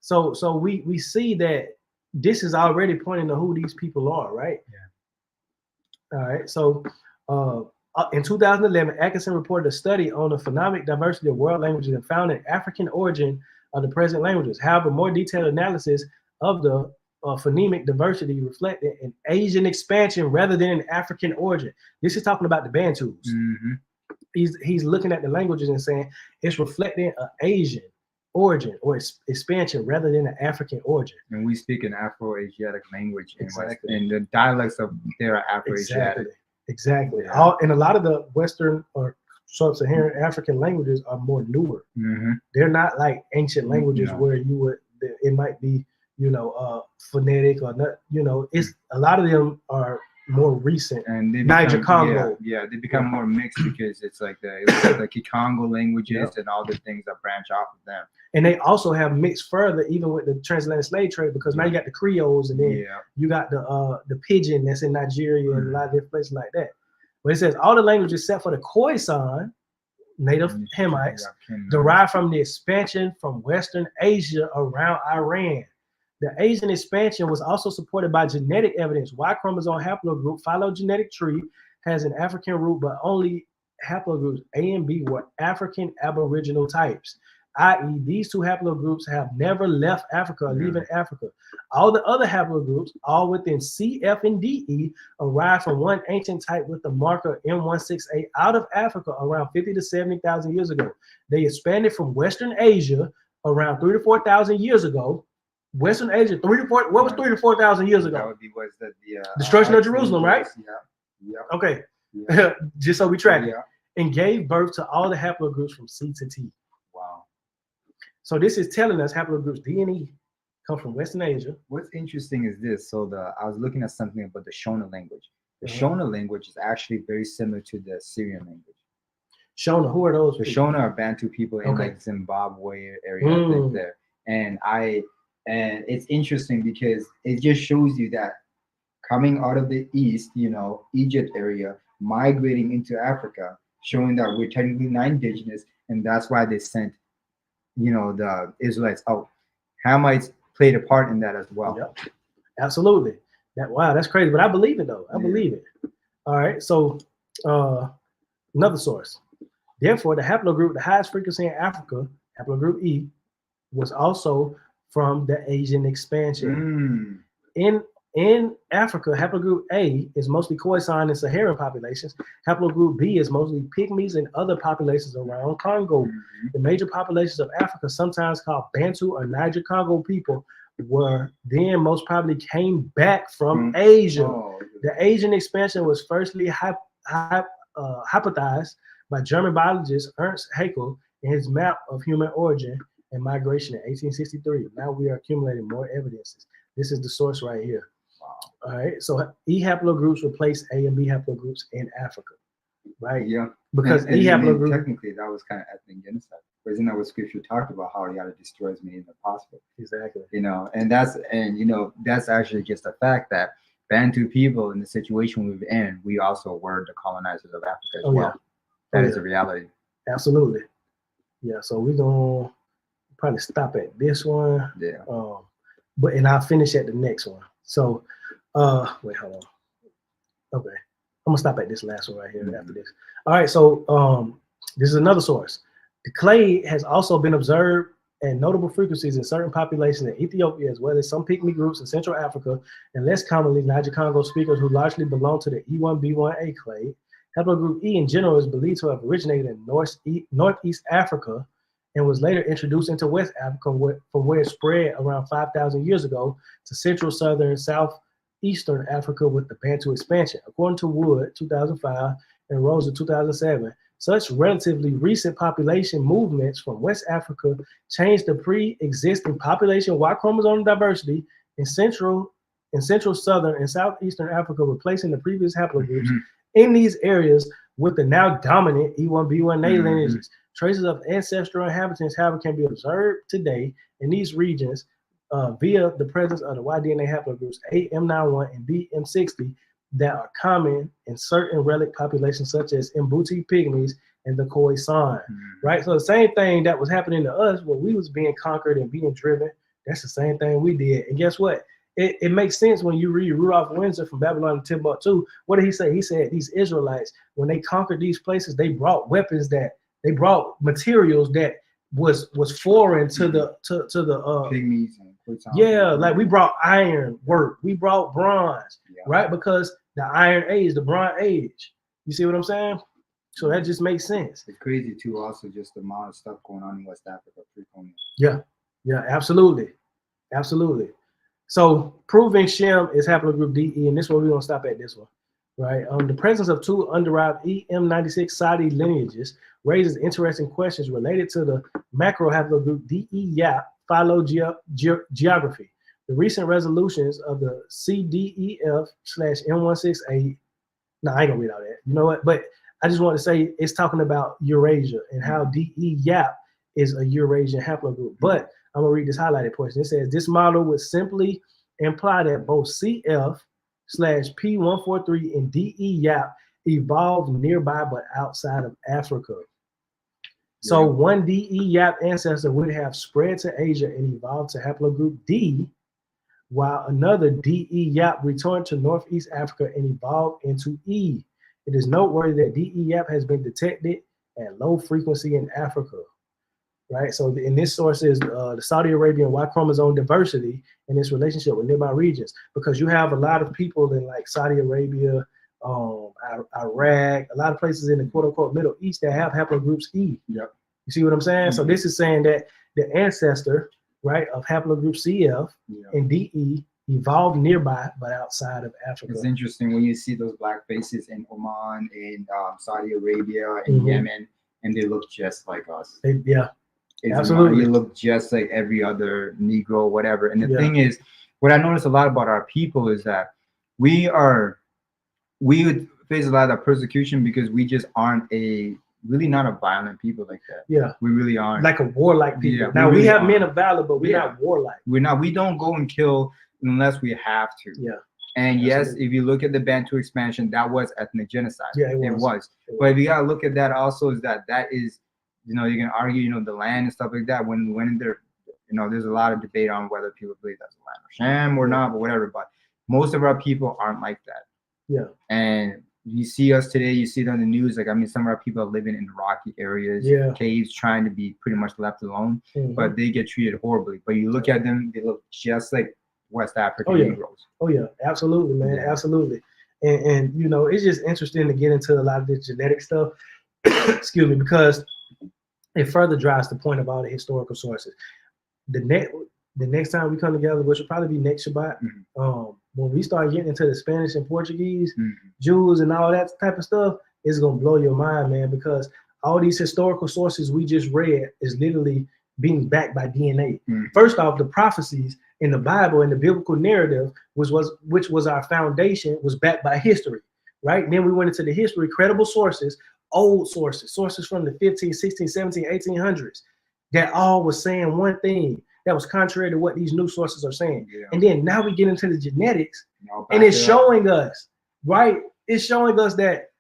A: So we see that this is already pointing to who these people are, right?
C: Yeah.
A: All right. So in 2011, Atkinson reported a study on the phonemic diversity of world languages and found an African origin of the present languages. However, more detailed analysis of the phonemic diversity reflected an Asian expansion rather than an African origin. This is talking about the Bantus.
C: Mm-hmm.
A: He's looking at the languages and saying it's reflecting an Asian origin or expansion rather than an African origin.
C: And we speak an Afro-Asiatic language,
A: exactly.
C: And the dialects of there are Afro-Asiatic.
A: Exactly. Yeah. And a lot of the Western or Sub-Saharan African languages are more newer.
C: Mm-hmm.
A: They're not like ancient languages where it might be, phonetic or not, it's a lot of them are more recent.
C: And they
A: Niger Congo.
C: Yeah, they become more mixed because it's like the Kikongo languages and all the things that branch off of them.
A: And they also have mixed further even with the transatlantic slave trade because now you got the Creoles and then you got the Pidgin that's in Nigeria and a lot of different places like that. But it says all the languages except for the Khoisan, native Hamites, derived from the expansion from Western Asia around Iran. The Asian expansion was also supported by genetic evidence. Y chromosome haplogroup phylogenetic tree has an African root, but only haplogroups A and B were African Aboriginal types, i.e. these two haplogroups have never left Africa or leaving Africa. All the other haplogroups, all within C, F, and DE, arrived from one ancient type with the marker M168 out of Africa around 50 to 70,000 years ago. They expanded from Western Asia around 3 to 4,000 years ago. Western Asia, 3 to 4. What was 3 to 4,000 years ago?
C: That would be the
A: destruction of Jerusalem, right?
C: Yeah.
A: Okay. Yeah. Just so we track it. And gave birth to all the haplogroups from C to T.
C: Wow.
A: So this is telling us haplogroups D and E come from Western Asia.
C: What's interesting is this. So I was looking at something about the Shona language. The Shona language is actually very similar to the Syrian language.
A: Shona, who are those?
C: The Shona are Bantu people in like Zimbabwe area there. And it's interesting because it just shows you that coming out of the east, Egypt area, migrating into Africa, showing that we're technically not indigenous, and that's why they sent, the Israelites out. Hamites played a part in that as well.
A: Yep. Absolutely. That's crazy, but I believe it though. I believe it. All right. So another source. Therefore, the haplogroup, the highest frequency in Africa, haplogroup E, was also from the Asian expansion. In Africa, haplogroup A is mostly Khoisan and Saharan populations. Haplogroup B is mostly Pygmies and other populations around Congo. The major populations of Africa, sometimes called Bantu or Niger Congo people, were then most probably came back from Asia. The Asian expansion was firstly hypothesized by German biologist Ernst Haeckel in his map of human origin and migration in 1863. Now we are accumulating more evidences. This is the source right here.
C: Wow.
A: All right. So E haplogroups replace A and B haplogroups in Africa. Right.
C: Yeah.
A: Because
C: and
A: E
C: I mean,
A: haplogroup
C: technically that was kind of ethnic genocide. Isn't that what scripture talked about, how you got to destroy as many as possible?
A: Exactly.
C: You know, and that's actually just a fact that Bantu people in the situation we were in, we also were the colonizers of Africa as well. Yeah. That is a reality.
A: Absolutely. Yeah. So we're gonna probably stop at this one.
C: Yeah.
A: And I'll finish at the next one. So wait, hold on. Okay. I'm gonna stop at this last one right here after this. All right, so this is another source. The clade has also been observed at notable frequencies in certain populations in Ethiopia, as well as some Pygmy groups in Central Africa, and less commonly Niger-Congo speakers who largely belong to the E1B1A clade. Haplogroup E in general is believed to have originated in Northeast Africa and was later introduced into West Africa, from where it spread around 5,000 years ago to Central, Southern, Southeastern Africa with the Bantu expansion. According to Wood, 2005, and Rosa, 2007, such relatively recent population movements from West Africa changed the pre-existing population Y chromosome diversity in Central, Southern, and Southeastern Africa, replacing the previous haplogroups in these areas with the now dominant E1B1A lineages. Traces of ancestral inhabitants, however, can be observed today in these regions via the presence of the Y-DNA haplogroups A-M91 and B-M60 that are common in certain relic populations such as Mbuti Pygmies and the Khoisan, right? So the same thing that was happening to us when we was being conquered and being driven, that's the same thing we did. And guess what? It makes sense when you read Rudolph Windsor from Babylon to Timbuktu. What did he say? He said these Israelites, when they conquered these places, they brought weapons they brought materials that was foreign to the
C: Pygmies and
A: yeah, like we brought iron work, we brought bronze, right? Because the Iron Age, the Bronze Age. You see what I'm saying? So that just makes sense.
C: It's crazy too, also just the amount of stuff going on in West Africa pre-colonial.
A: Yeah, absolutely. So proving Shem is haplogroup DE, and this one we're gonna stop at this one. Right. The presence of two underived EM96 Saudi lineages raises interesting questions related to the macro haplogroup DE-YAP phylogeography. The recent resolutions of the CDEF/M168. No, I ain't gonna read all that. You know what? But I just want to say it's talking about Eurasia and how DE-YAP is a Eurasian haplogroup. But I'm gonna read this highlighted portion. It says this model would simply imply that both CF/P143 and DE-YAP evolved nearby but outside of Africa. So one DE-YAP ancestor would have spread to Asia and evolved to haplogroup D, while another DE-YAP returned to Northeast Africa and evolved into E. It is noteworthy that DE-YAP has been detected at low frequency in Africa. Right, so in this source is the Saudi Arabian Y chromosome diversity and its relationship with nearby regions, because you have a lot of people in like Saudi Arabia, Iraq, a lot of places in the quote unquote Middle East that have haplogroups E.
C: Yep.
A: You see what I'm saying? So this is saying that the ancestor, right, of haplogroup CF and DE evolved nearby but outside of Africa.
C: It's interesting when you see those black faces in Oman, in Saudi Arabia, in Yemen, and they look just like us.
A: Absolutely.
C: You look just like every other Negro, whatever. And the thing is, what I notice a lot about our people is that we would face a lot of persecution because we just aren't really not a violent people like that.
A: Yeah.
C: We really aren't.
A: Like a warlike people.
C: Yeah,
A: now we
C: really
A: have men of valor, but we're not warlike.
C: We don't go and kill unless we have to.
A: Yeah.
C: And yes, if you look at the Bantu expansion, that was ethnic genocide.
A: Yeah, it was.
C: But if you gotta look at that also is that is, you can argue, the land and stuff like that. When we went in there, there's a lot of debate on whether people believe that's the land of Shem or not, but whatever. But most of our people aren't like that.
A: Yeah.
C: And you see us today, you see it on the news. Like, some of our people are living in rocky areas, caves, trying to be pretty much left alone, but they get treated horribly. But you look at them, they look just like West African Negroes.
A: Oh yeah, absolutely, man, absolutely. And it's just interesting to get into a lot of this genetic stuff. Excuse me, because it further drives the point of all the historical sources. The next time we come together, which will probably be next Shabbat, when we start getting into the Spanish and Portuguese, Jews and all that type of stuff, it's gonna blow your mind, man, because all these historical sources we just read is literally being backed by DNA. First off, the prophecies in the Bible and the biblical narrative which was our foundation, was backed by history, right? Then we went into the history, credible sources, old sources from the 15, 16, 17, 1800s, that all was saying one thing that was contrary to what these new sources are saying. Yeah. And then now we get into the genetics, and it's showing us, right? It's showing us that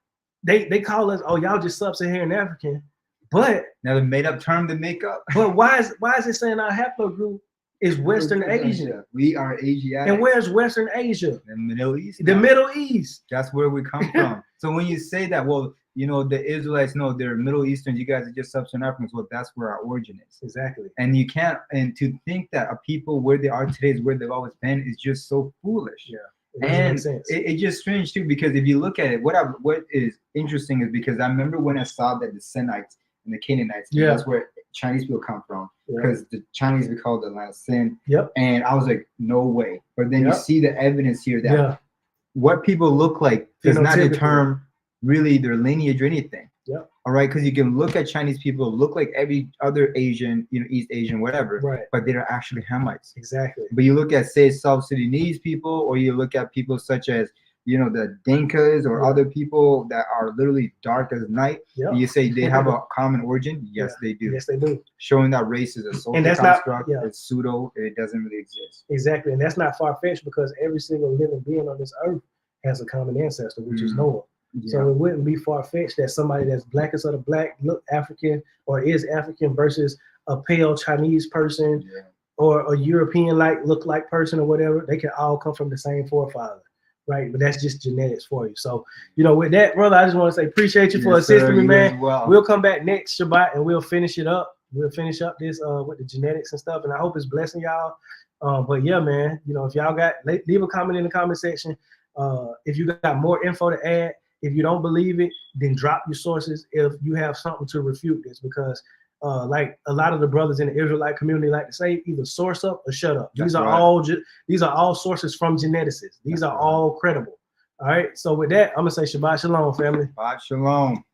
A: they call us, oh, y'all just sub-Saharan African, but
C: now the made up term to make up.
A: But why is it saying our haplogroup is Western Asia?
C: We are Asiatic.
A: And where's Western Asia?
C: The Middle East.
A: The Middle East.
C: That's where we come from. So when you say that, well, you know, the Israelites, no, they're Middle Easterns, you guys are just sub-Saharan Africans. Well, that's where our origin is.
A: Exactly.
C: And you can't, and to think that a people where they are today is where they've always been is just so foolish.
A: Yeah.
C: And it's just strange too, because if you look at it, what is interesting is because I remember when I saw that the Sinites and the Canaanites, that's where Chinese people come from, because the Chinese we call the land of sin. And I was like, no way. But then you see the evidence here that what people look like does not determine really their lineage or anything. All right, because you can look at Chinese people, look like every other Asian, you know, East Asian, whatever, but they're actually Hamites.
A: Exactly.
C: But you look at, say, South Sudanese people, or you look at people such as, you know, the Dinkas or other people that are literally dark as night. You say they have a common origin. Yes, they do.
A: Yes, they do.
C: Showing that race is a social construct. It's pseudo. It doesn't really exist.
A: Exactly, and that's not far-fetched, because every single living being on this earth has a common ancestor, which is Noah. So it wouldn't be far-fetched that somebody that's blackest of the black look African or is African versus a pale Chinese person or a European look like person or whatever. They can all come from the same forefather, right? But that's just genetics for you. So, you know, with that, brother, I just want to say appreciate you for assisting me, man. We'll come back next Shabbat and we'll finish it up. We'll finish up this with the genetics and stuff, and I hope it's blessing y'all. But yeah, man, you know, if y'all got, leave a comment in the comment section. If you got more info to add. If you don't believe it, then drop your sources if you have something to refute this, because like a lot of the brothers in the Israelite community like to say, either source up or shut up. These are all sources from geneticists. These are all credible. All right. So with that, I'm gonna say Shabbat Shalom, family.
C: Shabbat Shalom.